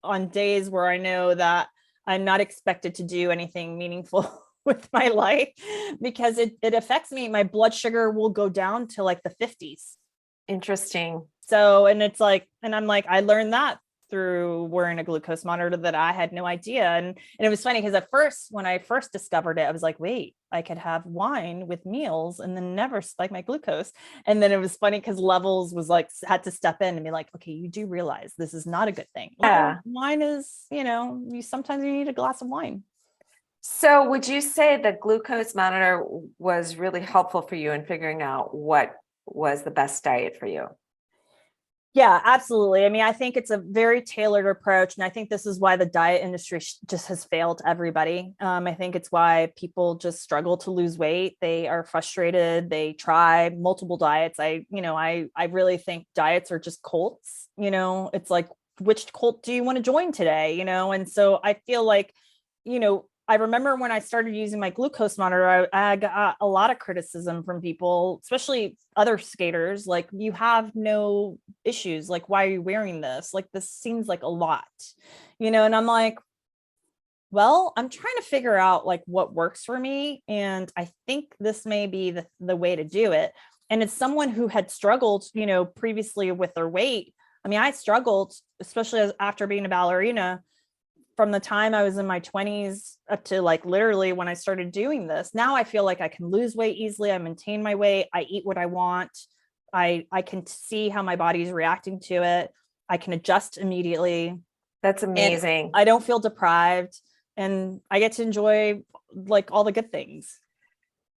on days where I know that I'm not expected to do anything meaningful with my life, because it affects me. My blood sugar will go down to like the 50s. Interesting. So, and it's like, and I'm like, I learned that through wearing a glucose monitor that I had no idea. And it was funny because at first, when I first discovered it, I was like, wait, I could have wine with meals and then never spike my glucose. And then it was funny because Levels was like, had to step in and be like, okay, you do realize this is not a good thing. Yeah. Wine is, sometimes you need a glass of wine. So would you say the glucose monitor was really helpful for you in figuring out what was the best diet for you? Yeah, absolutely. I mean, I think it's a very tailored approach. And I think this is why the diet industry just has failed everybody. I think it's why people just struggle to lose weight. They are frustrated. They try multiple diets. I really think diets are just cults. It's like, which cult do you want to join today? And so I feel like, I remember when I started using my glucose monitor, I got a lot of criticism from people, especially other skaters. Like, you have no issues. Like, why are you wearing this? Like, this seems like a lot, and I'm like, well, I'm trying to figure out like what works for me. And I think this may be the way to do it. And it's someone who had struggled, previously with their weight. I mean, I struggled, especially after being a ballerina, from the time I was in my 20s up to like literally when I started doing this. Now I feel like I can lose weight easily. I maintain my weight. I eat what I want. I can see how my body is reacting to it. I can adjust immediately. That's amazing. I don't feel deprived, and I get to enjoy like all the good things.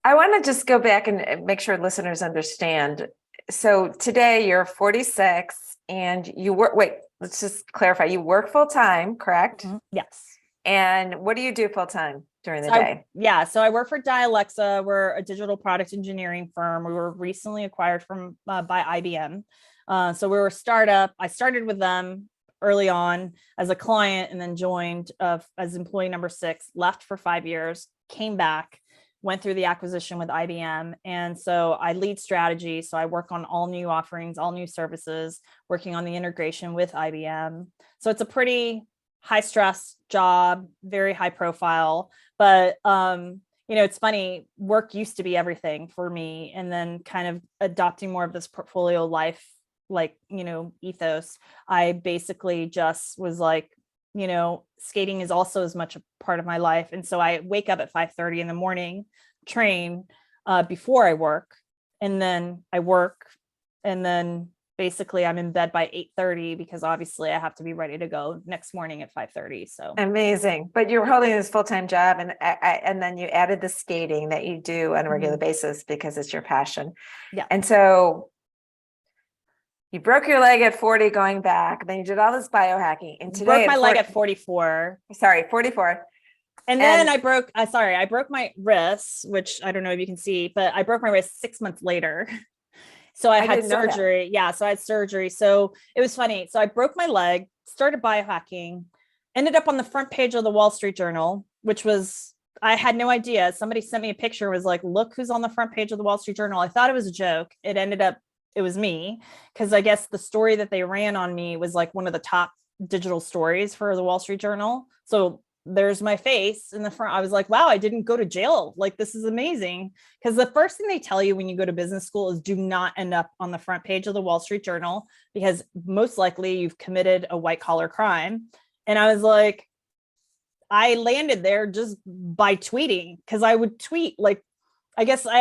I want to just go back and make sure listeners understand. So today you're 46 and you work, wait, let's just clarify. You work full time, correct? Mm-hmm. Yes. And what do you do full time during the day? So I work for Dialexa. We're a digital product engineering firm. We were recently acquired by IBM. So we were a startup. I started with them early on as a client, and then joined as employee number 6, left for 5 years, came back, went through the acquisition with IBM. And so I lead strategy. So I work on all new offerings, all new services, working on the integration with IBM. So it's a pretty high stress job, very high profile, but it's funny, work used to be everything for me. And then kind of adopting more of this portfolio life, like, ethos, I basically just was like, skating is also as much a part of my life. And so I wake up at 5:30 in the morning, train before I work, and then I work, and then basically I'm in bed by 8:30 because obviously I have to be ready to go next morning at 5:30. So amazing. But you're holding this full-time job, and then you added the skating that you do on a regular basis because it's your passion. Yeah. And so you broke your leg at 40 going back, then you did all this biohacking. And today broke my leg at 44. Sorry, 44. And then I broke my wrist, which I don't know if you can see, but I broke my wrist 6 months later. So I had surgery. Yeah. So I had surgery. So it was funny. So I broke my leg, started biohacking, ended up on the front page of the Wall Street Journal, which was, I had no idea. Somebody sent me a picture, was like, look who's on the front page of the Wall Street Journal. I thought it was a joke. It was me, because I guess the story that they ran on me was like one of the top digital stories for the Wall Street Journal. So there's my face in the front. I was like, wow, I didn't go to jail. Like, this is amazing. Because the first thing they tell you when you go to business school is do not end up on the front page of the Wall Street Journal, because most likely you've committed a white collar crime. And I was like, I landed there just by tweeting, because I would tweet, like, I guess I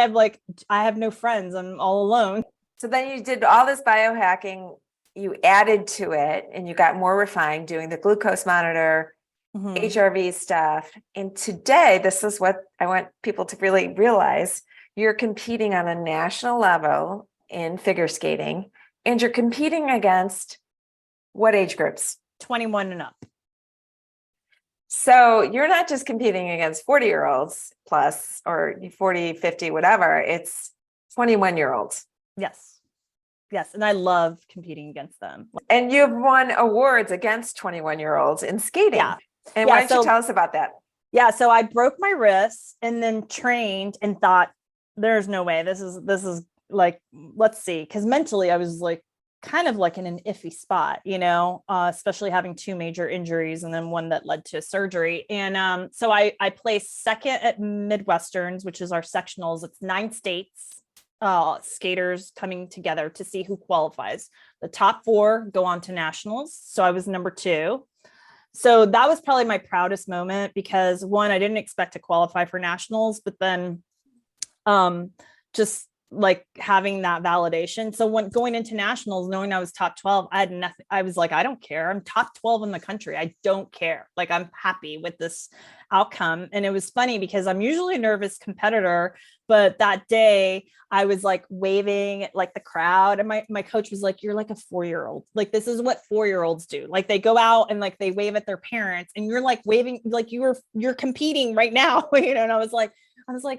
have no friends. I'm all alone. So then you did all this biohacking you added to it and you got more refined doing the glucose monitor, Mhm. HRV stuff. And today, this is what I want people to really realize. You're competing on a national level in figure skating, and you're competing against what age groups? 21 and up. So you're not just competing against 40-year-olds plus or 40, 50, whatever. It's 21-year-olds. Yes. Yes. And I love competing against them. And you've won awards against 21-year-olds in skating. Yeah. And Yeah, why don't you tell us about that? Yeah. So I broke my wrist and then trained and thought, there's no way. This is like, let's see. Because mentally I was like kind of like in an iffy spot, especially having two major injuries and then one that led to surgery. And so I placed second at Midwesterns, which is our sectionals. It's 9 states, skaters coming together to see who qualifies. The top 4 go on to nationals. So I was number 2. So that was probably my proudest moment because one, I didn't expect to qualify for nationals, but then just like having that validation. So when going into nationals, knowing I was top 12, I had nothing. I was like, I don't care. I'm top 12 in the country. I don't care. Like, I'm happy with this outcome. And it was funny because I'm usually a nervous competitor, but that day I was like waving at like the crowd. And my coach was like, you're like a 4-year-old. Like, this is what 4-year-olds do. Like, they go out and like they wave at their parents and you're like waving, like you're competing right now. And I was like,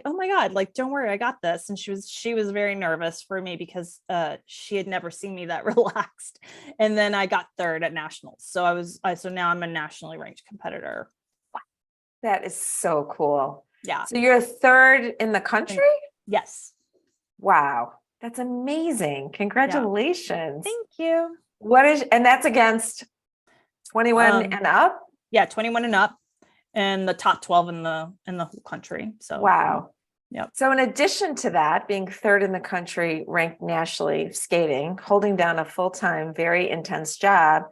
oh my God, like, don't worry, I got this. And she was very nervous for me because she had never seen me that relaxed. And then I got 3rd at nationals. So now I'm a nationally ranked competitor. That is so cool. Yeah. So you're 3rd in the country? Yes. Wow. That's amazing. Congratulations. Thank you. And that's against 21 and up? Yeah, 21 and up. And the top 12 in the whole country. So wow. Yeah. So in addition to that, being 3rd in the country, ranked nationally skating, holding down a full-time, very intense job,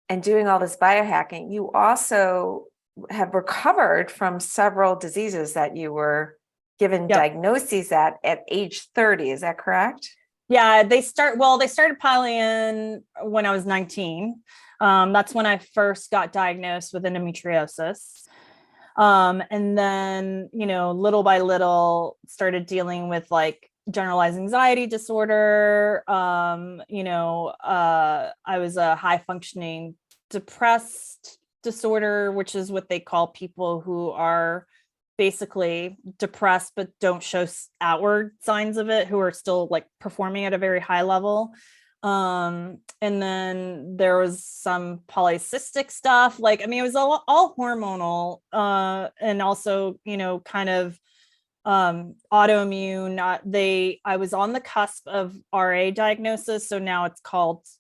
and doing all this biohacking, you also have recovered from several diseases that you were given diagnoses at age 30. Is that correct? Yeah, they started piling in when I was 19. That's when I first got diagnosed with endometriosis. And then, little by little started dealing with like generalized anxiety disorder. I was a high functioning depressed disorder, which is what they call people who are basically depressed but don't show outward signs of it, who are still like performing at a very high level. And then there was some polycystic stuff. Like, I mean, it was all hormonal, and also, kind of autoimmune. I was on the cusp of RA diagnosis. So now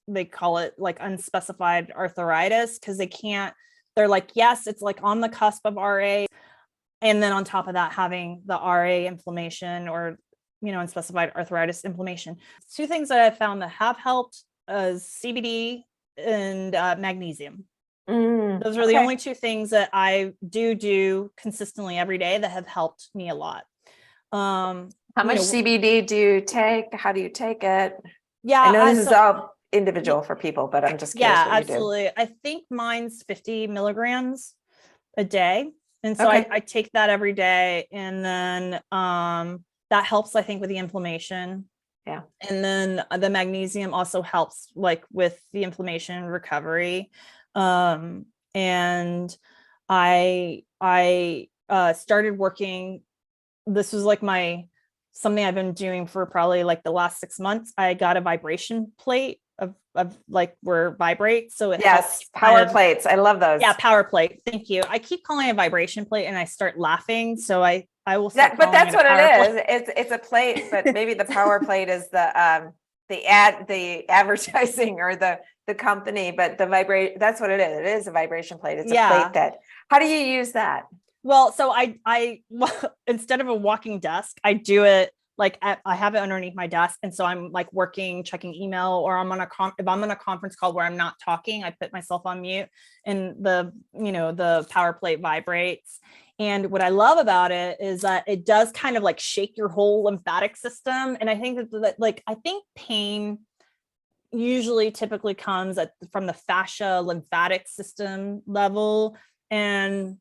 they call it like unspecified arthritis, because they're like, yes, it's like on the cusp of RA. And then on top of that, having the RA inflammation or unspecified arthritis inflammation. 2 things that I found that have helped is CBD and magnesium. Those are the only 2 things that I do consistently every day that have helped me a lot. How much CBD do you take? How do you take it? Yeah, I know this is all individual for people, but I'm just curious what you do. Absolutely. I think mine's 50 milligrams a day. And so I take that every day. And then that helps, I think, with the inflammation. Yeah. And then the magnesium also helps like with the inflammation recovery. And I started working. This was like something I've been doing for probably like the last 6 months. I got a vibration plate of like where it vibrates. So it helps power plates. I love those. Yeah, power plate. Thank you. I keep calling it a vibration plate and I start laughing. So I will stop. But that's what it is. It's a plate, but maybe the power plate is the advertising or the company, but that's what it is. It is a vibration plate. It's a plate how do you use that? Well, so I instead of a walking desk, I do it like I have it underneath my desk. And so I'm like working, checking email, or if I'm on a conference call where I'm not talking, I put myself on mute and the power plate vibrates. And what I love about it is that it does kind of like shake your whole lymphatic system. And I think that I think pain usually typically comes from the fascia lymphatic system level. And,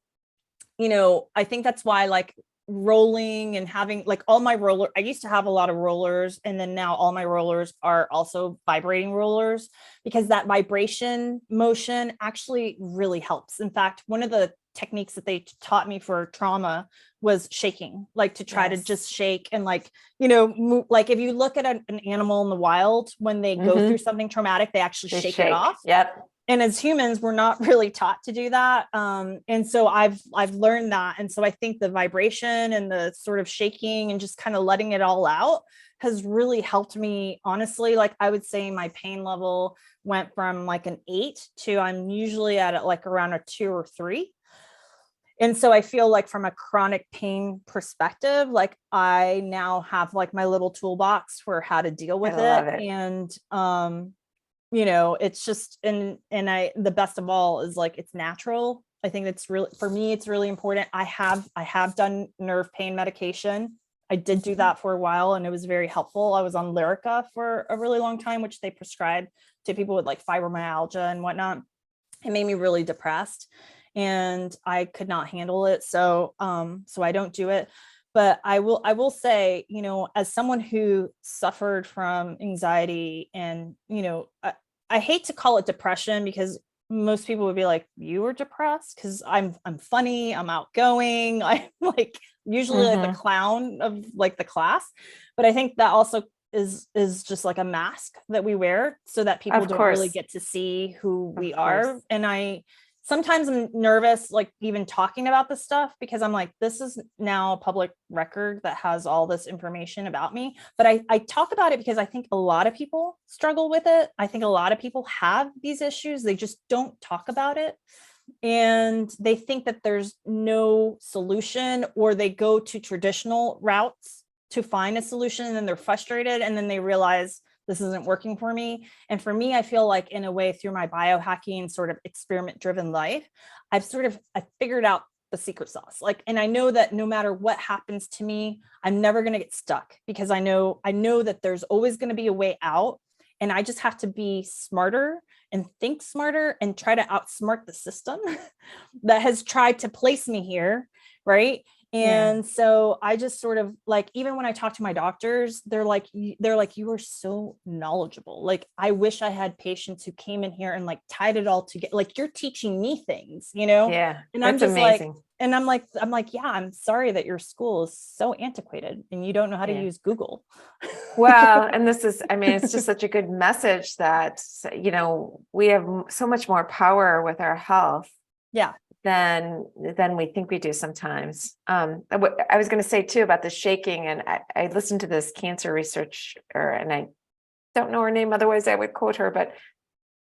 I think that's why like rolling and having like all my I used to have a lot of rollers, and then now all my rollers are also vibrating rollers, because that vibration motion actually really helps. In fact, one of the techniques that they taught me for trauma was shaking, like to try to just shake and like, move. Like if you look at an animal in the wild, when they go through something traumatic, they actually shake it off. Yep. And as humans, we're not really taught to do that. And so I've learned that. And so I think the vibration and the sort of shaking and just kind of letting it all out has really helped me. Honestly, like I would say my pain level went from like an 8 to I'm usually at like around a 2 or 3. And so I feel like from a chronic pain perspective, like I now have like my little toolbox for how to deal with it. And it's just, the best of all is like, it's natural. I think it's really, for me, it's really important. I have done nerve pain medication. I did do that for a while, and it was very helpful. I was on Lyrica for a really long time, which they prescribe to people with like fibromyalgia and whatnot. It made me really depressed, and I could not handle it. So I don't do it. But I will say, as someone who suffered from anxiety and, I hate to call it depression, because most people would be like, you were depressed? Because I'm funny, I'm outgoing, I'm like usually like the clown of like the class. But I think that also is just like a mask that we wear so that people don't really get to see who we are. And sometimes I'm nervous, like even talking about this stuff, because I'm like, this is now a public record that has all this information about me. But I talk about it because I think a lot of people struggle with it. I think a lot of people have these issues. They just don't talk about it. And they think that there's no solution, or they go to traditional routes to find a solution, and then they're frustrated, and then they realize this isn't working for me. And for me, I feel like in a way, through my biohacking sort of experiment driven life, I figured out the secret sauce. Like, and I know that no matter what happens to me, I'm never going to get stuck, because I know that there's always going to be a way out. And I just have to be smarter and think smarter and try to outsmart the system that has tried to place me here. Right. And so I just sort of like, even when I talk to my doctors, they're like, you are so knowledgeable. Like, I wish I had patients who came in here and like tied it all together. Like, you're teaching me things, Yeah. And I'm just amazing. I'm like, yeah, I'm sorry that your school is so antiquated and you don't know how to use Google. Well, and it's just such a good message that, we have so much more power with our health. Yeah. Than we think we do sometimes. I was going to say too about the shaking, and I listened to this cancer researcher, and I don't know her name, otherwise I would quote her, but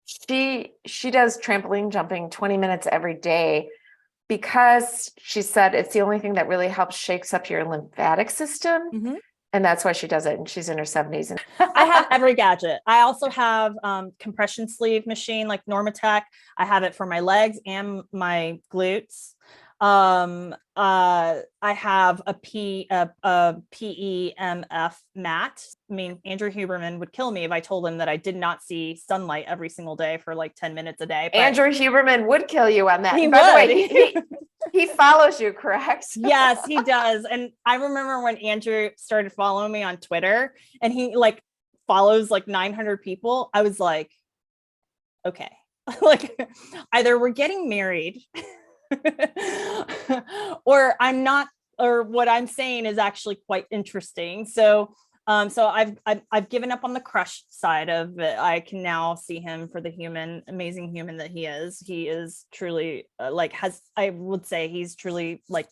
she does trampoline jumping 20 minutes every day, because she said it's the only thing that really helps shakes up your lymphatic system. And that's why she does it. And she's in her 70s. I have every gadget. I also have compression sleeve machine like Normatec. I have it for my legs and my glutes. I have a PEMF mat. I mean, Andrew Huberman would kill me if I told him that I did not see sunlight every single day for like 10 minutes a day. But Andrew Huberman would kill you on that. By the way, he follows you, correct? Yes, he does. And I remember when Andrew started following me on Twitter, and he like follows like 900 people. I was like, okay, like either we're getting married or I'm not, or what I'm saying is actually quite interesting. So I've given up on the crush side of it. I can now see him for the amazing human that he is. He is truly I would say he's truly like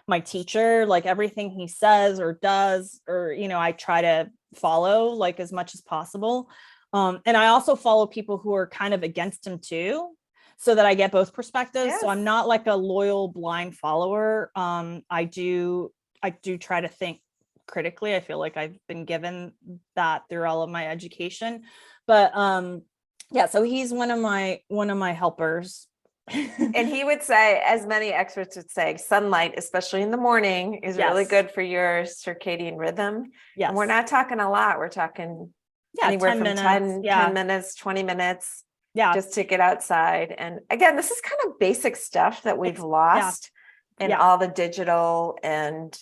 my teacher. Like, everything he says or does, or, I try to follow like as much as possible. And I also follow people who are kind of against him too, so that I get both perspectives. Yes. So I'm not like a loyal blind follower. I do try to think critically. I feel like I've been given that through all of my education, but so he's one of my helpers. And he would say, as many experts would say, sunlight, especially in the morning, is really good for your circadian rhythm. Yes. And we're not talking a lot. We're talking Yeah, anywhere 10 from minutes. 10 Yeah. minutes, 20 minutes, Yeah. just to get outside. And again, this is kind of basic stuff that we've Yeah. lost in Yeah. all the digital and,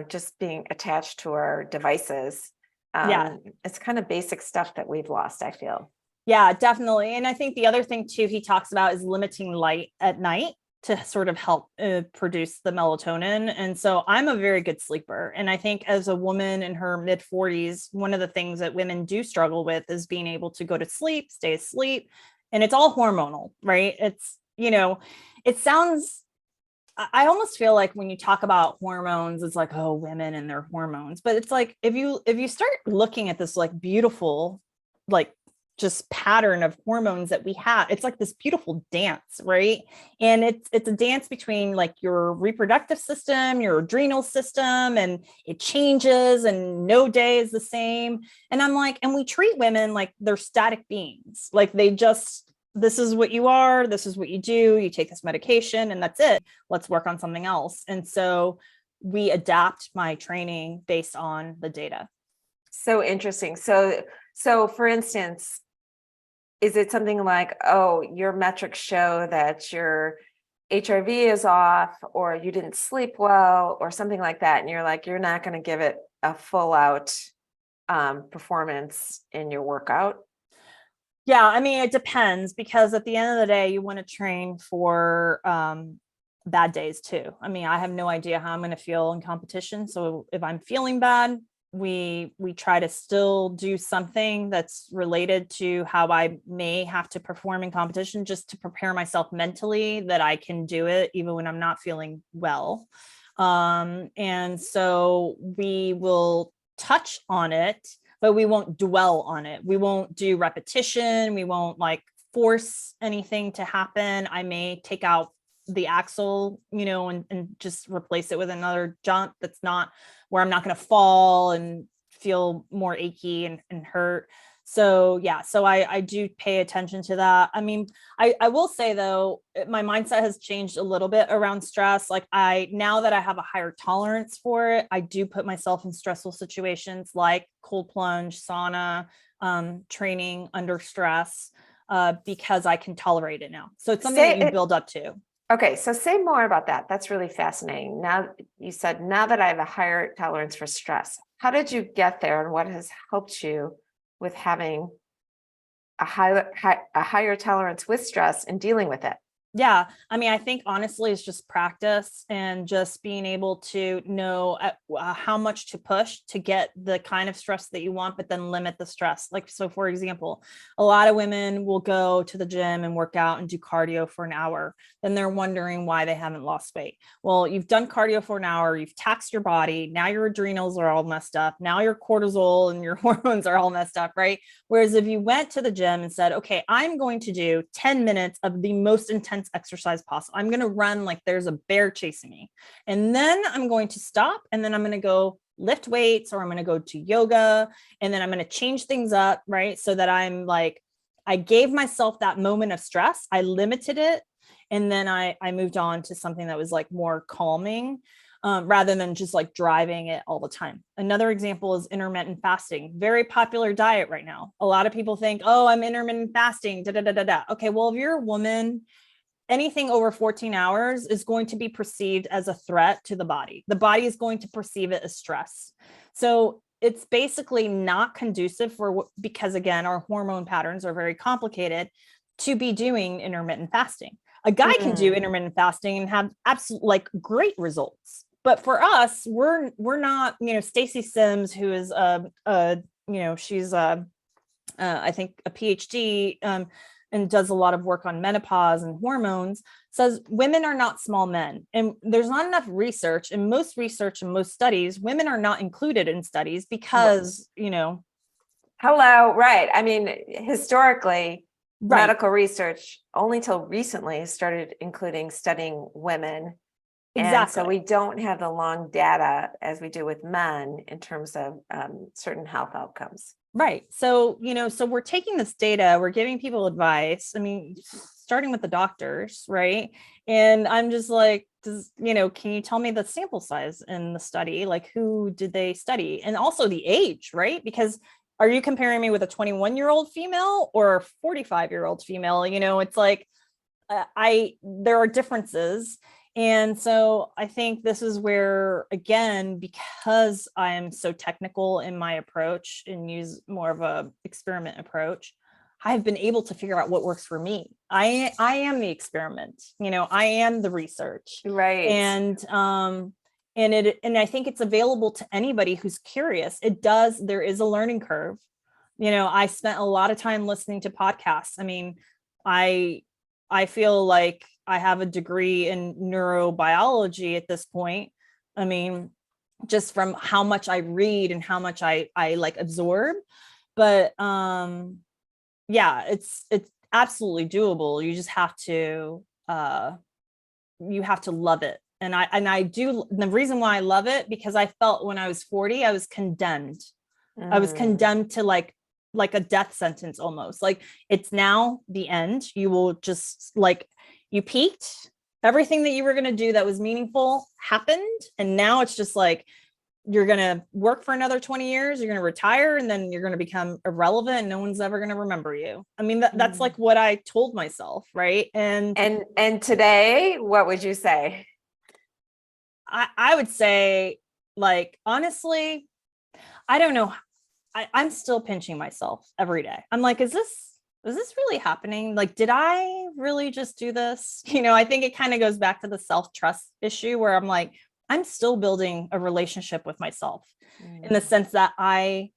just being attached to our devices. Yeah. It's kind of basic stuff that we've lost, I feel. Yeah, definitely. And I think the other thing too, he talks about is limiting light at night to sort of help produce the melatonin. And so I'm a very good sleeper. And I think as a woman in her mid 40s, one of the things that women do struggle with is being able to go to sleep, stay asleep. And it's all hormonal, right? It sounds, I almost feel like when you talk about hormones, it's like, oh, women and their hormones. But it's like if you start looking at this like beautiful, like just pattern of hormones that we have, it's like this beautiful dance, right? And it's a dance between like your reproductive system, your adrenal system, and it changes and no day is the same. And I'm like, and we treat women like they're static beings, like they just, this is what you are, this is what you do, you take this medication and that's it, let's work on something else. And so we adapt my training based on the data. So interesting. So for instance, is it something like, oh, your metrics show that your HRV is off, or you didn't sleep well, or something like that, and you're like, you're not going to give it a full out performance in your workout? Yeah, I mean, it depends, because at the end of the day, you want to train for bad days too. I mean, I have no idea how I'm going to feel in competition. So if I'm feeling bad, we try to still do something that's related to how I may have to perform in competition, just to prepare myself mentally that I can do it even when I'm not feeling well. And so we will touch on it, but we won't dwell on it. We won't do repetition. We won't like force anything to happen. I may take out the axle, and just replace it with another jump that's not, where I'm not going to fall and feel more achy and hurt. So yeah, so I do pay attention to that. I mean, I will say though, my mindset has changed a little bit around stress. Like now that I have a higher tolerance for it, I do put myself in stressful situations like cold plunge, sauna, training under stress, because I can tolerate it now. So it's something that you build up to. Okay, so say more about that. That's really fascinating. Now, you said, now that I have a higher tolerance for stress, how did you get there, and what has helped you with having a higher tolerance with stress and dealing with it? Yeah. I mean, I think honestly, it's just practice and just being able to know how much to push to get the kind of stress that you want, but then limit the stress. Like, so for example, a lot of women will go to the gym and work out and do cardio for an hour. Then they're wondering why they haven't lost weight. Well, you've done cardio for an hour, you've taxed your body. Now your adrenals are all messed up. Now your cortisol and your hormones are all messed up, right? Whereas if you went to the gym and said, okay, I'm going to do 10 minutes of the most intense exercise possible. I'm going to run like there's a bear chasing me. And then I'm going to stop, and then I'm going to go lift weights, or I'm going to go to yoga, and then I'm going to change things up, right? So that I'm like, I gave myself that moment of stress, I limited it, and then I moved on to something that was like more calming, rather than just like driving it all the time. Another example is intermittent fasting, very popular diet right now. A lot of people think, oh, I'm intermittent fasting, da da da da da. Okay, well, if you're a woman, anything over 14 hours is going to be perceived as a threat to the body. The body is going to perceive it as stress. So it's basically not conducive because again, our hormone patterns are very complicated, to be doing intermittent fasting. A guy can do intermittent fasting and have absolute like great results. But for us, we're not, Stacy Sims, who is she's I think a PhD, and does a lot of work on menopause and hormones, says women are not small men. And there's not enough research, and most research and most studies, women are not included in studies because, Hello, right. I mean, historically, right. medical research only till recently started including studying women. Exactly. And so we don't have the long data as we do with men in terms of certain health outcomes. Right. So, so we're taking this data, we're giving people advice. I mean, starting with the doctors, right? And I'm just like, can you tell me the sample size in the study? Like, who did they study? And also the age, right? Because are you comparing me with a 21-year-old female or a 45-year-old female? It's like, there are differences. And so I think this is where, again, because I am so technical in my approach and use more of a experiment approach, I've been able to figure out what works for me. I am the experiment, I am the research. Right. And I think it's available to anybody who's curious. There is a learning curve. I spent a lot of time listening to podcasts. I mean, I feel like I have a degree in neurobiology at this point. I mean, just from how much I read and how much I like absorb. But yeah, it's absolutely doable. You just have to love it. And I do. The reason why I love it, because I felt when I was 40, I was condemned. I was condemned to like a death sentence almost. Like, it's now the end. You will just like, you peaked, everything that you were going to do that was meaningful happened. And now it's just like, you're going to work for another 20 years, you're going to retire, and then you're going to become irrelevant and no one's ever going to remember you. I mean, that's like what I told myself. Right. And today, what would you say? I would say, like, honestly, I don't know. I'm still pinching myself every day. I'm like, is this really happening? Like, did I really just do this? I think it kind of goes back to the self-trust issue, where I'm like, I'm still building a relationship with myself in the sense that and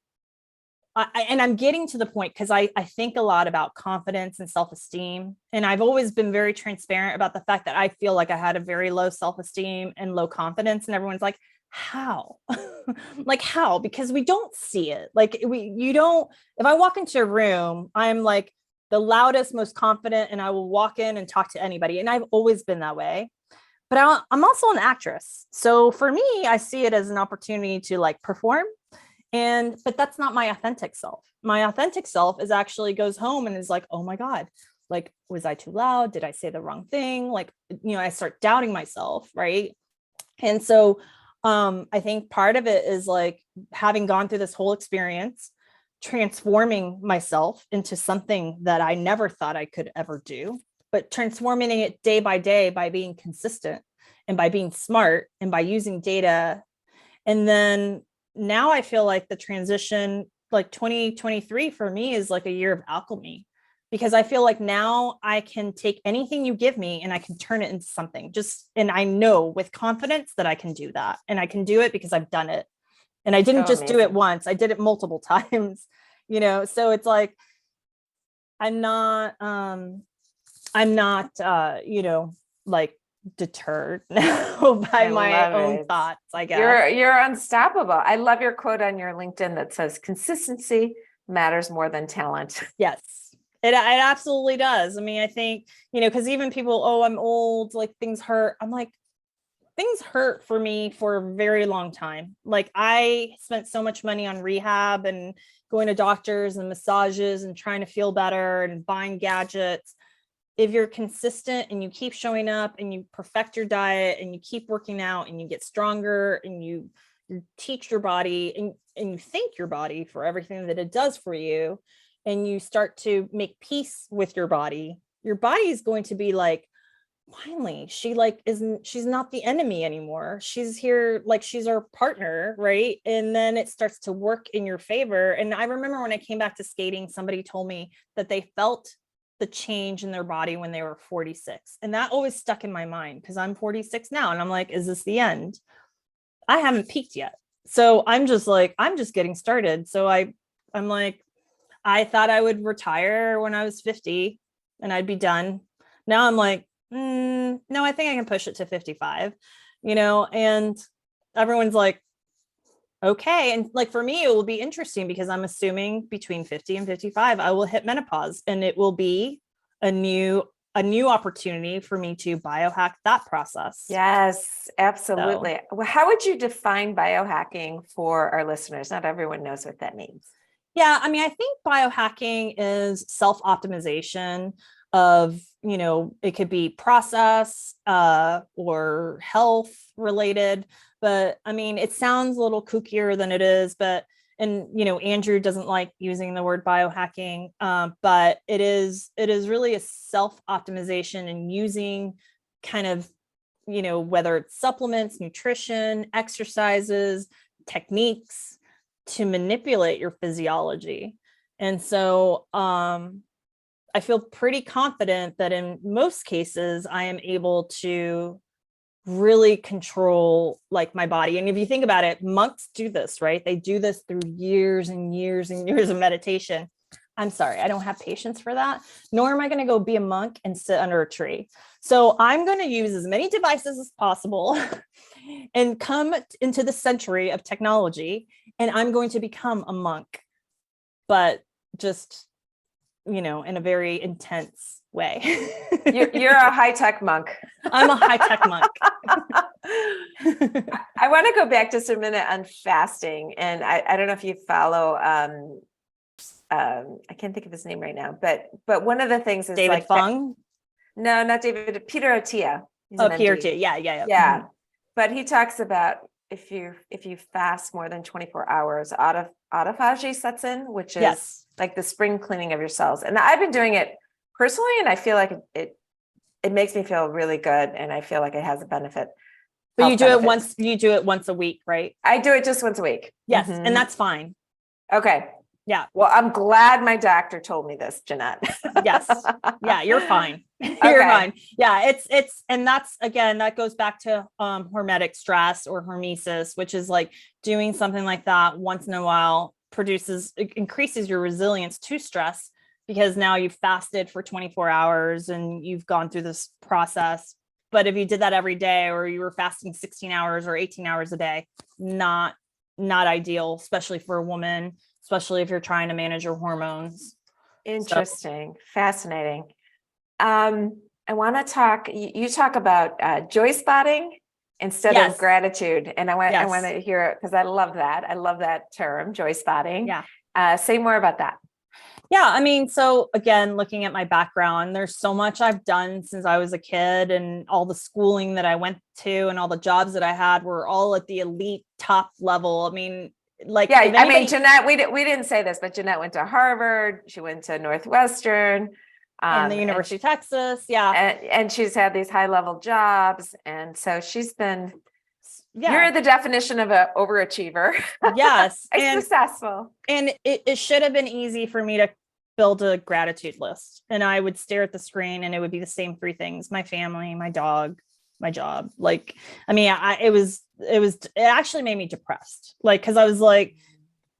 I'm getting to the point, because I think a lot about confidence and self-esteem. And I've always been very transparent about the fact that I feel like I had a very low self-esteem and low confidence. And everyone's like, how? Like, how? Because we don't see it. Like, if I walk into a room, I'm like the loudest, most confident, and I will walk in and talk to anybody. And I've always been that way. But I'm also an actress. So for me, I see it as an opportunity to like perform. But that's not my authentic self. My authentic self actually goes home and is like, oh my God, like, was I too loud? Did I say the wrong thing? Like, I start doubting myself. Right. And so I think part of it is like having gone through this whole experience, transforming myself into something that I never thought I could ever do, but transforming it day by day by being consistent and by being smart and by using data. And then now I feel like the transition, like 2023 for me, is like a year of alchemy, because I feel like now I can take anything you give me and I can turn it into something. And I know with confidence that I can do that, and I can do it because I've done it. And I didn't just do it once, I did it multiple times, so it's like, I'm not like deterred now by my own thoughts, I guess. You're unstoppable. I love your quote on your LinkedIn that says, consistency matters more than talent. Yes, it absolutely does. I mean, I think, because even people, oh, I'm old, like things hurt. I'm like, things hurt for me for a very long time. Like, I spent so much money on rehab and going to doctors and massages and trying to feel better and buying gadgets. If you're consistent and you keep showing up and you perfect your diet and you keep working out and you get stronger and you teach your body and you thank your body for everything that it does for you, and you start to make peace with your body is going to be like, finally, she's not the enemy anymore. She's here, like, she's our partner, right? And then it starts to work in your favor. And I remember when I came back to skating, somebody told me that they felt the change in their body when they were 46. And that always stuck in my mind, because I'm 46 now. And I'm like, is this the end? I haven't peaked yet. So I'm just getting started. So I'm like, I thought I would retire when I was 50 and I'd be done. Now I'm like, no, I think I can push it to 55, and everyone's like, okay. And like, for me, it will be interesting, because I'm assuming between 50 and 55, I will hit menopause, and it will be a new opportunity for me to biohack that process. Yes, absolutely. So, well, how would you define biohacking for our listeners? Not everyone knows what that means. Yeah. I mean, I think biohacking is self-optimization of, it could be process or health related, but I mean, it sounds a little kookier than it is, but and Andrew doesn't like using the word biohacking, but it is really a self-optimization and using kind of, whether it's supplements, nutrition, exercises, techniques to manipulate your physiology. And so I feel pretty confident that in most cases I am able to really control like my body. And if you think about it, monks do this, right? They do this through years and years and years of meditation. I'm sorry, I don't have patience for that, nor am I going to go be a monk and sit under a tree. So I'm going to use as many devices as possible and come into the century of technology, and I'm going to become a monk, but just, in a very intense way. You're a high-tech monk. I'm a high-tech monk. I want to go back just a minute on fasting. And I don't know if you follow, I can't think of his name right now, but one of the things is David like, Fung? no, not David, Peter Attia. Oh, Peter Attia. Yeah. Yeah. Mm-hmm. But he talks about if you fast more than 24 hours, autophagy sets in, which is like the spring cleaning of your cells. And I've been doing it personally, and I feel like it makes me feel really good, and I feel like it has a benefit. But you do it once a week, right? I do it just once a week. Yes, mm-hmm. And that's fine. Okay. Yeah. Well, I'm glad my doctor told me this, Jeanette. Yes. Yeah, you're fine. You're fine. Yeah, it's and that's, again, that goes back to hormetic stress or hormesis, which is like doing something like that once in a while increases your resilience to stress, because now you've fasted for 24 hours and you've gone through this process. But if you did that every day, or you were fasting 16 hours or 18 hours a day, not ideal, especially for a woman, especially if you're trying to manage your hormones. Interesting. So. Fascinating. I want to talk, you talk about joy spotting instead of gratitude. And I want to hear it, because I love that. I love that term, joy spotting. Yeah. Say more about that. Yeah, I mean, so again, looking at my background, there's so much I've done since I was a kid, and all the schooling that I went to and all the jobs that I had were all at the elite top level. I mean, like, I mean, Jeanette, we didn't say this, but Jeanette went to Harvard. She went to Northwestern. And the University of Texas. Yeah. And she's had these high level jobs. And so she's been, you're the definition of an overachiever. Yes. And successful. And it should have been easy for me to build a gratitude list. And I would stare at the screen and it would be the same three things: my family, my dog, my job. Like, I mean, it actually made me depressed. Like, cause I was like,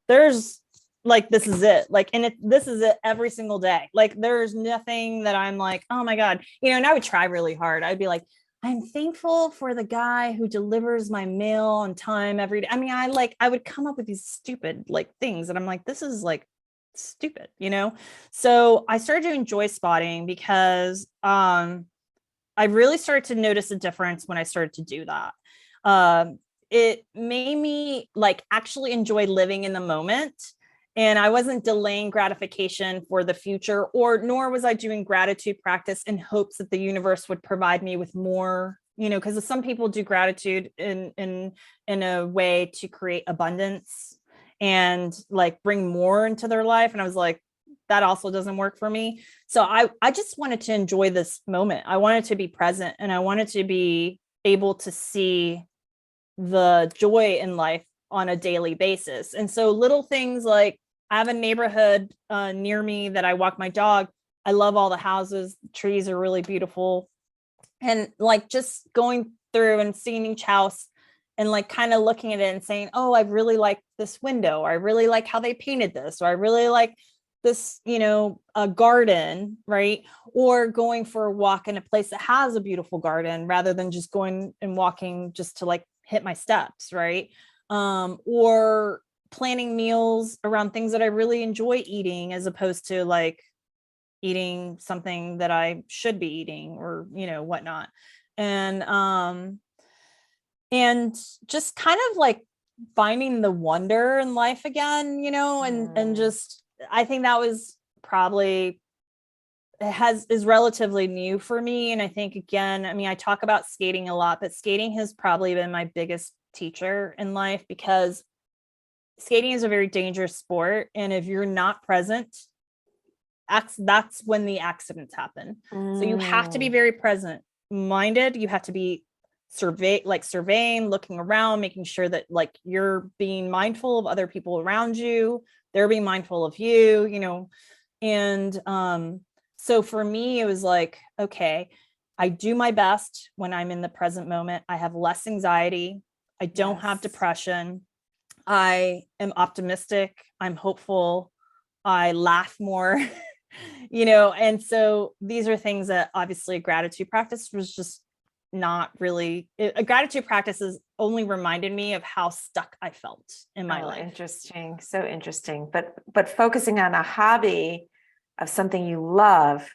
there's like, this is it. Like, and this is it every single day. Like, there's nothing that I'm like, oh my God, and I would try really hard. I'd be like, I'm thankful for the guy who delivers my mail on time every day. I mean, I would come up with these stupid like things, and I'm like, this is like stupid, So I started doing joy spotting because I really started to notice a difference when I started to do that. It made me like actually enjoy living in the moment. And I wasn't delaying gratification for the future, nor was I doing gratitude practice in hopes that the universe would provide me with more, because some people do gratitude in a way to create abundance and like bring more into their life. And I was like, that also doesn't work for me. So I just wanted to enjoy this moment. I wanted to be present, and I wanted to be able to see the joy in life on a daily basis. And so little things like, I have a neighborhood near me that I walk my dog. I love all the houses. The trees are really beautiful. And like just going through and seeing each house and like kind of looking at it and saying, oh, I really like this window, or I really like how they painted this, or I really like this, a garden, right? Or going for a walk in a place that has a beautiful garden rather than just going and walking just to like hit my steps, right? Or planning meals around things that I really enjoy eating, as opposed to like eating something that I should be eating, or, whatnot. And just kind of like finding the wonder in life again, and just, I think that was probably is relatively new for me. And I think, again, I mean, I talk about skating a lot, but skating has probably been my biggest teacher in life, because skating is a very dangerous sport. And if you're not present, that's when the accidents happen. So you have to be Mm, very present minded. You have to be surveying, looking around, making sure that like you're being mindful of other people around you, they're being mindful of you, and so for me it was like, okay, I do my best when I'm in the present moment. I have less anxiety, I don't have yes. depression, I am optimistic, I'm hopeful, I laugh more, and so these are things that obviously a gratitude practice was just not really. A gratitude practice has only reminded me of how stuck I felt in my Oh, life. interesting. So interesting. But focusing on a hobby of something you love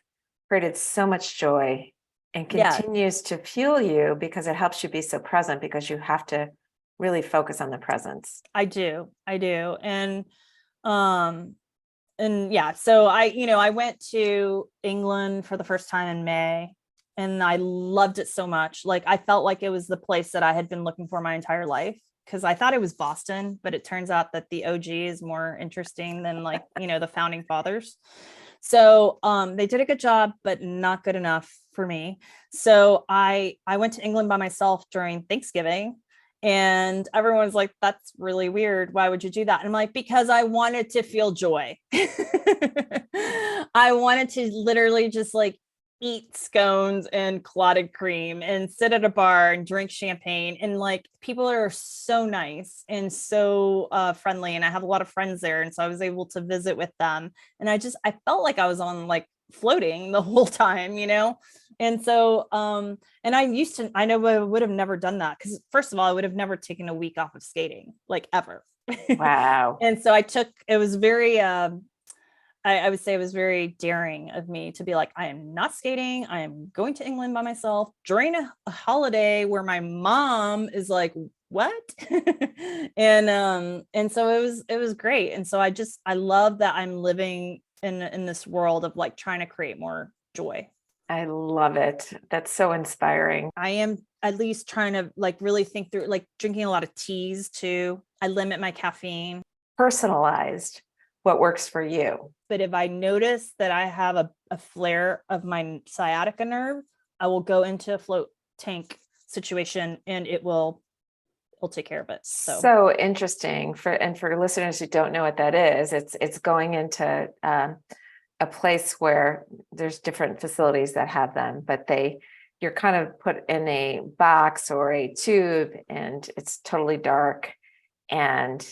created so much joy and Yeah, continues to fuel you because it helps you be so present because you have to really focus on the presence. I do. Um and yeah, so I went to England for the first time in May, and I loved it so much. Like I felt like it was the place that I had been looking for my entire life, because I thought it was Boston, but it turns out that the OG is more interesting than like, the founding fathers. So they did a good job, but not good enough for me. So I went to England by myself during Thanksgiving, and everyone's like, that's really weird. Why would you do that? And I'm like, because I wanted to feel joy. I wanted to literally just like eat scones and clotted cream and sit at a bar and drink champagne. And like people are so nice and so friendly. And I have a lot of friends there. And so I was able to visit with them. And I felt like I was on like floating the whole time. And so and I know I would have never done that, because first of all, I would have never taken a week off of skating, like ever. Wow. And so it was very I would say it was very daring of me to be like, I am not skating. I am going to England by myself during a holiday where my mom is like, what? And so it was great. And so I love that I'm living in this world of like trying to create more joy. I love it. That's so inspiring. I am at least trying to like really think through, like drinking a lot of teas too. I limit my caffeine. Personalized what works for you. But if I notice that I have a flare of my sciatica nerve, I will go into a float tank situation, and it'll take care of it. So So interesting for listeners who don't know what that is, it's going into a place where there's different facilities that have them, but you're kind of put in a box or a tube and it's totally dark and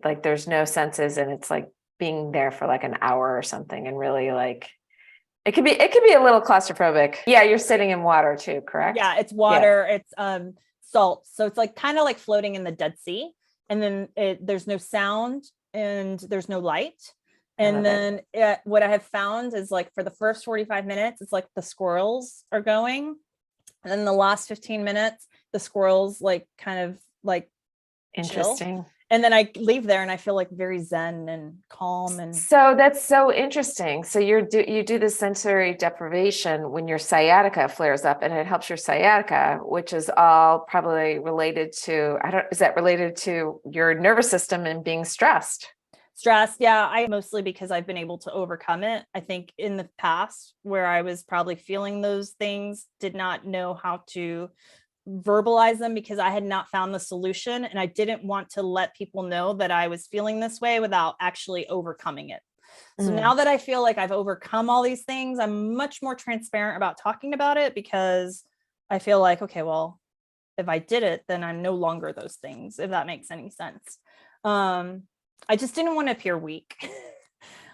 like there's no senses and it's like being there for like an hour or something and really like it could be a little claustrophobic. Yeah, you're sitting in water too, correct? yeah, it's Yeah. water, it's salt. So it's like kind of like floating in the Dead Sea. And then there's no sound and there's no light. I And love it. then what I have found is like for the first 45 minutes, it's like the squirrels are going. And then the last 15 minutes, the squirrels like kind of like chill. Interesting. And then I leave there and I feel like very zen and calm. And So that's so interesting. So you do the sensory deprivation when your sciatica flares up and it helps your sciatica, which is all probably related to, is that related to your nervous system and being stressed? stress, yeah, I mostly because I've been able to overcome it. I think in the past where I was probably feeling those things, did not know how to verbalize them because I had not found the solution, and I didn't want to let people know that I was feeling this way without actually overcoming it. So Mm, now that I feel like I've overcome all these things, I'm much more transparent about talking about it, because I feel like, okay, well, if I did it, then I'm no longer those things, if that makes any sense. Um, I just didn't want to appear weak.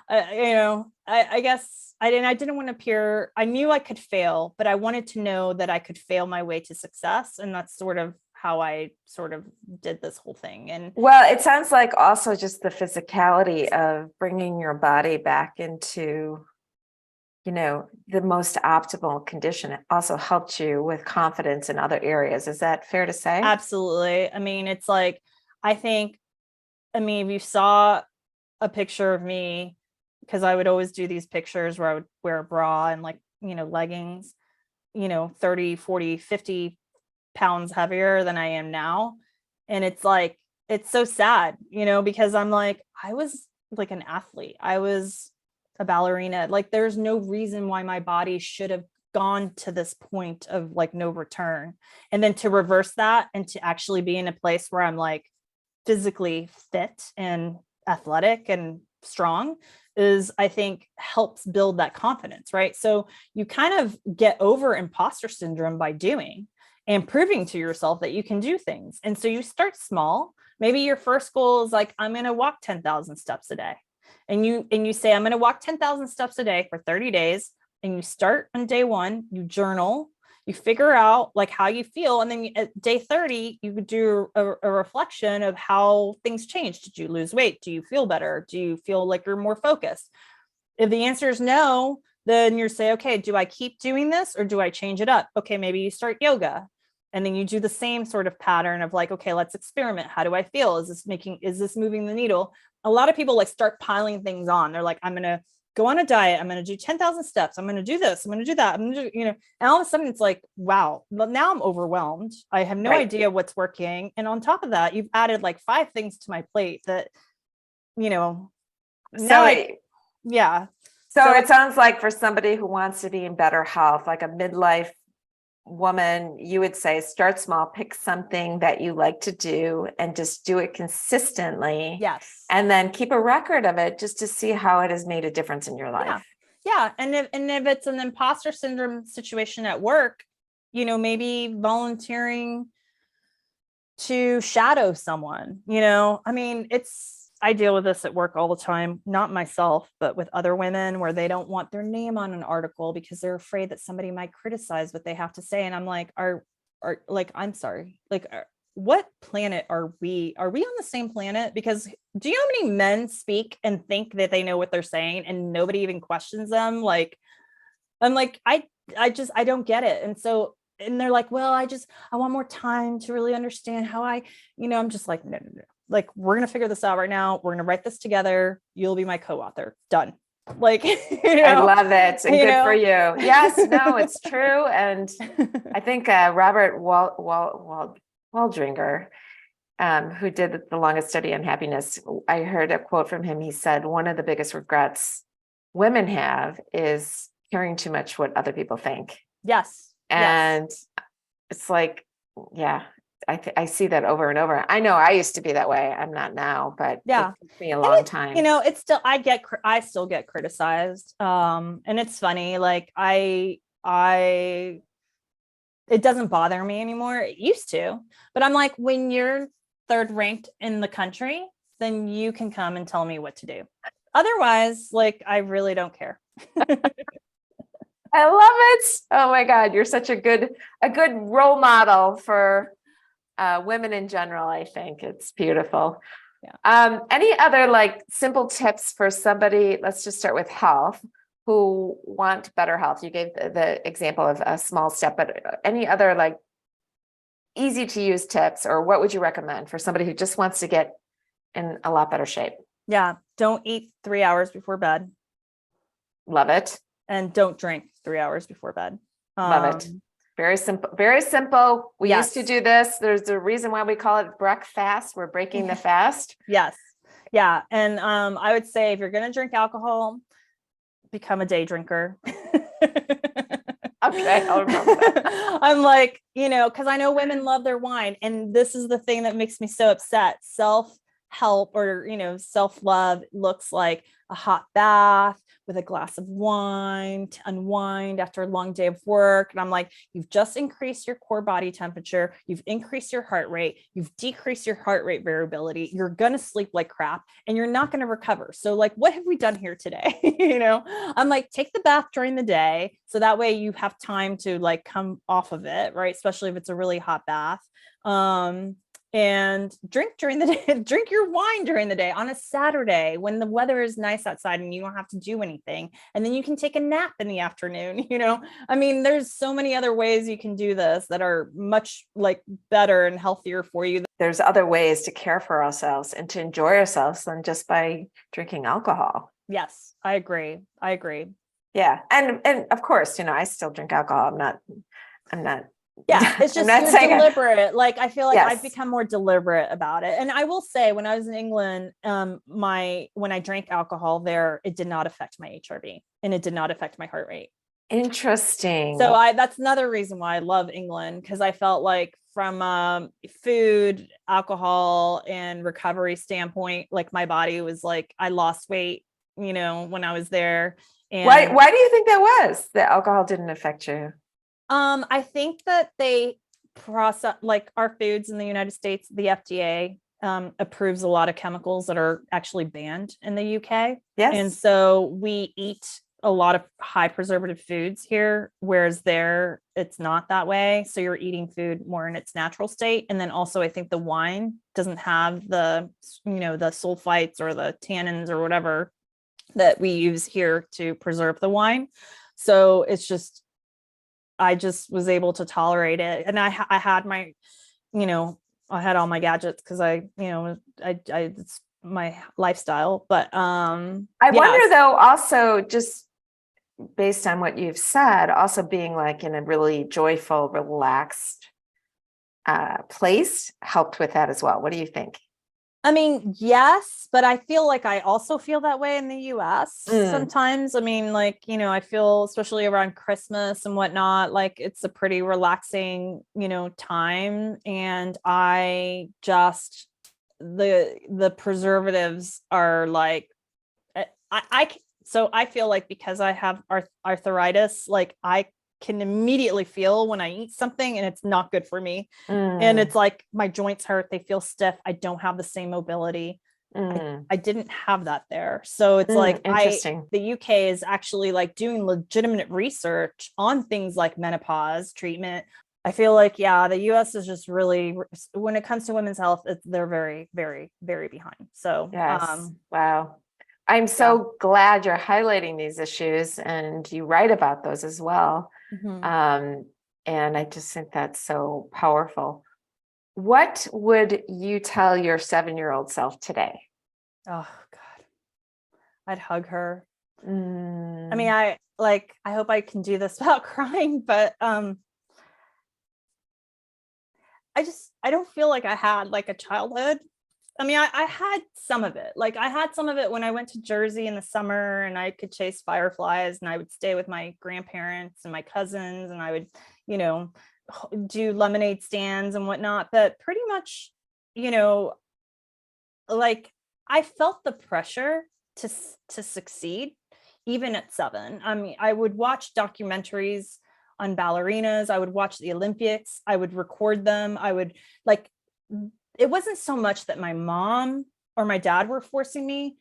I guess I didn't want to appear, I knew I could fail, but I wanted to know that I could fail my way to success. And that's sort of how I sort of did this whole thing. And well, it sounds like also just the physicality of bringing your body back into, the most optimal condition. It also helped you with confidence in other areas. Is that fair to say? absolutely. I mean, it's like, I think, if you saw a picture of me, because I would always do these pictures where I would wear a bra and like, leggings, 30, 40, 50 pounds heavier than I am now. And it's like, it's so sad, because I'm like, I was like an athlete. I was a ballerina. Like there's no reason why my body should have gone to this point of like no return. And then to reverse that and to actually be in a place where I'm like physically fit and athletic and strong is, I think, helps build that confidence, right? So you kind of get over imposter syndrome by doing and proving to yourself that you can do things. And so you start small. Maybe your first goal is like, I'm going to walk 10,000 steps a day. And you say, I'm going to walk 10,000 steps a day for 30 days. And you start on day one, you journal, you figure out like how you feel. And then at day 30, you could do a reflection of how things changed. Did you lose weight? Do you feel better? Do you feel like you're more focused? If the answer is no, then you say, okay, do I keep doing this or do I change it up? Okay, maybe you start yoga. And then you do the same sort of pattern of like, okay, let's experiment. How do I feel? Is this moving the needle? A lot of people like start piling things on. They're like, I'm going to go on a diet. I'm going to do 10,000 steps. I'm going to do this. I'm going to do that. I'm going to do, and all of a sudden it's like, wow, well, now I'm overwhelmed. I have no idea what's working. And on top of that, you've added like 5 things to my plate that, now yeah. So it sounds like for somebody who wants to be in better health, like a midlife woman, you would say start small, pick something that you like to do and just do it consistently. Yes. And then keep a record of it just to see how it has made a difference in your life. Yeah. And if it's an imposter syndrome situation at work, maybe volunteering to shadow someone, I mean, I deal with this at work all the time, not myself, but with other women where they don't want their name on an article because they're afraid that somebody might criticize what they have to say. And I'm like, I'm sorry, like, what planet are we? Are we on the same planet? Because do you know how many men speak and think that they know what they're saying and nobody even questions them? Like, I'm like, I don't get it. And so, and they're like, well, I want more time to really understand how I'm just like, no. Like, we're going to figure this out right now. We're going to write this together. You'll be my co-author. Done. Like, I love it. And good for you. Yes, no, it's true. And I think Robert Waldringer, who did the longest study on happiness, I heard a quote from him. He said, one of the biggest regrets women have is caring too much what other people think. Yes. And it's like, yeah. I see that over and over. I know I used to be that way. I'm not now, but it took me a long time. It's still, I still get criticized. And it's funny. Like it doesn't bother me anymore. It used to, but I'm like, when you're 3rd ranked in the country, then you can come and tell me what to do. Otherwise, like, I really don't care. I love it. Oh my God. You're such a good role model for women in general. I think it's beautiful. Yeah. Any other like simple tips for somebody, let's just start with health, who want better health? You gave the example of a small step, but any other like easy to use tips, or what would you recommend for somebody who just wants to get in a lot better shape? Yeah. Don't eat 3 hours before bed. Love it. And don't drink 3 hours before bed. Love it. Very simple. Very simple. We used to do this. There's a reason why we call it breakfast. We're breaking the fast. Yes. Yeah. And I would say if you're going to drink alcohol, become a day drinker. Okay, I'll remember that. I'm like, because I know women love their wine. And this is the thing that makes me so upset. Self-help or, self-love looks like a hot bath with a glass of wine to unwind after a long day of work. And I'm like, you've just increased your core body temperature. You've increased your heart rate. You've decreased your heart rate variability. You're going to sleep like crap and you're not going to recover. So like, what have we done here today? I'm like, take the bath during the day. So that way you have time to like come off of it, right? Especially if it's a really hot bath. And drink during the day, drink your wine during the day on a Saturday when the weather is nice outside and you don't have to do anything. And then you can take a nap in the afternoon. I mean, there's so many other ways you can do this that are much like better and healthier for you. There's other ways to care for ourselves and to enjoy ourselves than just by drinking alcohol. Yes, I agree. Yeah. And of course, I still drink alcohol. I'm not Yeah, it's I'm just not you're saying deliberate. Like I feel like I've yes. become more deliberate about it. And I will say when I was in England, when I drank alcohol there, it did not affect my HRV and it did not affect my heart rate. Interesting. So that's another reason why I love England, because I felt like from food, alcohol, and recovery standpoint, like my body was like I lost weight, when I was there. And Why do you think that was? That alcohol didn't affect you? I think that they process like our foods in the United States, the FDA approves a lot of chemicals that are actually banned in the UK. Yes. And so we eat a lot of high preservative foods here, whereas there it's not that way. So you're eating food more in its natural state. And then also I think the wine doesn't have the sulfites or the tannins or whatever that we use here to preserve the wine. So I just was able to tolerate it. And I had my, I had all my gadgets because it's my lifestyle. But I wonder though, also just based on what you've said, also being like in a really joyful, relaxed place helped with that as well. What do you think? I mean, yes, but I feel like I also feel that way in the US sometimes. I mean, like, I feel especially around Christmas and whatnot, like it's a pretty relaxing, time. And I just the preservatives are like so I feel like because I have arthritis, like I can immediately feel when I eat something and it's not good for me. And it's like my joints hurt, they feel stiff. I don't have the same mobility. I didn't have that there. So it's like interesting. The UK is actually like doing legitimate research on things like menopause treatment. I feel like, yeah, the US is just really, when it comes to women's health, they're very, very, very behind. So, yes. Wow. I'm so glad you're highlighting these issues and you write about those as well. And I just think that's so powerful. What would you tell your 7-year-old self today? Oh God, I'd hug her. I Mm. mean, I hope I can do this without crying, but I don't feel like I had like a childhood. I mean, I had some of it. Like I had some of it when I went to Jersey in the summer and I could chase fireflies and I would stay with my grandparents and my cousins and I would, do lemonade stands and whatnot. But pretty much, like I felt the pressure to succeed even at 7. I mean, I would watch documentaries on ballerinas. I would watch the Olympics. I would record them. I would like, it wasn't so much that my mom or my dad were forcing me.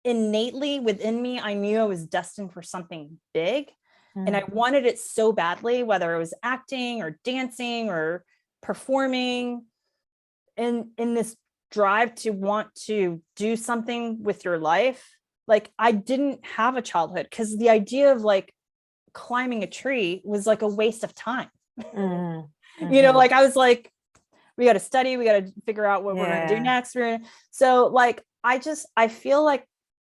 Innately within me, I knew I was destined for something big. And I wanted it so badly, whether it was acting or dancing or performing. And in this drive to want to do something with your life, like I didn't have a childhood because the idea of like climbing a tree was like a waste of time. Like I was like, we got to study, we got to figure out what we're going to do next. So like I feel like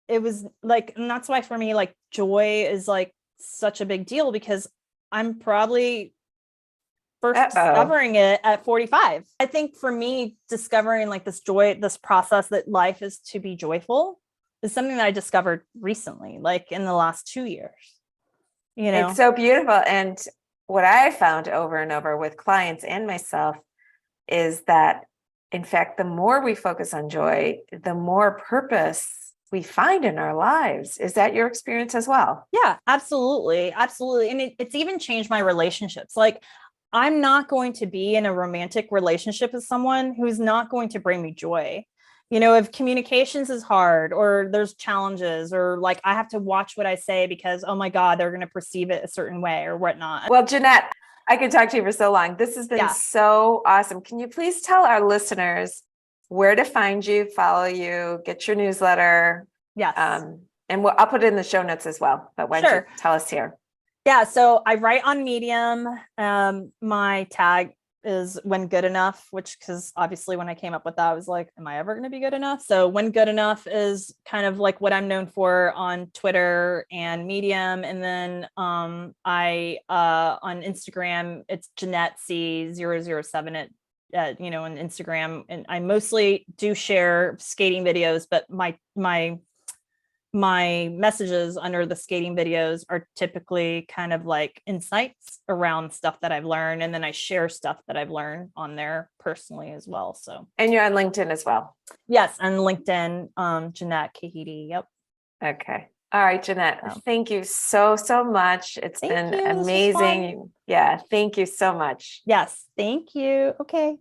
it was like, and that's why for me like joy is like such a big deal, because I'm probably first discovering it at 45. I think for me, discovering like this joy, this process that life is to be joyful is something that I discovered recently, like in the last 2 years. It's so beautiful. And what I found over and over with clients and myself is that, in fact, the more we focus on joy, the more purpose we find in our lives. Is that your experience as well? Yeah, absolutely. Absolutely. And it's even changed my relationships. Like I'm not going to be in a romantic relationship with someone who's not going to bring me joy. If communications is hard or there's challenges or like I have to watch what I say because, oh my God, they're going to perceive it a certain way or whatnot. Well, Jeanette, I could talk to you for so long. This has been so awesome. Can you please tell our listeners where to find you, follow you, get your newsletter? Yes. And I'll put it in the show notes as well. But why don't you tell us here? Yeah. So I write on Medium. My tag is When Good Enough, which, because obviously when I came up with that, I was like, am I ever going to be good enough? So When Good Enough is kind of like what I'm known for on Twitter and Medium. And then I on Instagram, it's Jeanette C007 on Instagram. And I mostly do share skating videos, but my messages under the skating videos are typically kind of like insights around stuff that I've learned. And then I share stuff that I've learned on there personally as well. So, And you're on LinkedIn as well. yes, on LinkedIn, Jeanette Kahidi. Yep. Okay. All right, Jeanette, So, thank you so much. It's thank been you. This was fun. amazing. Yeah, thank you so much. Yes, thank you. Okay.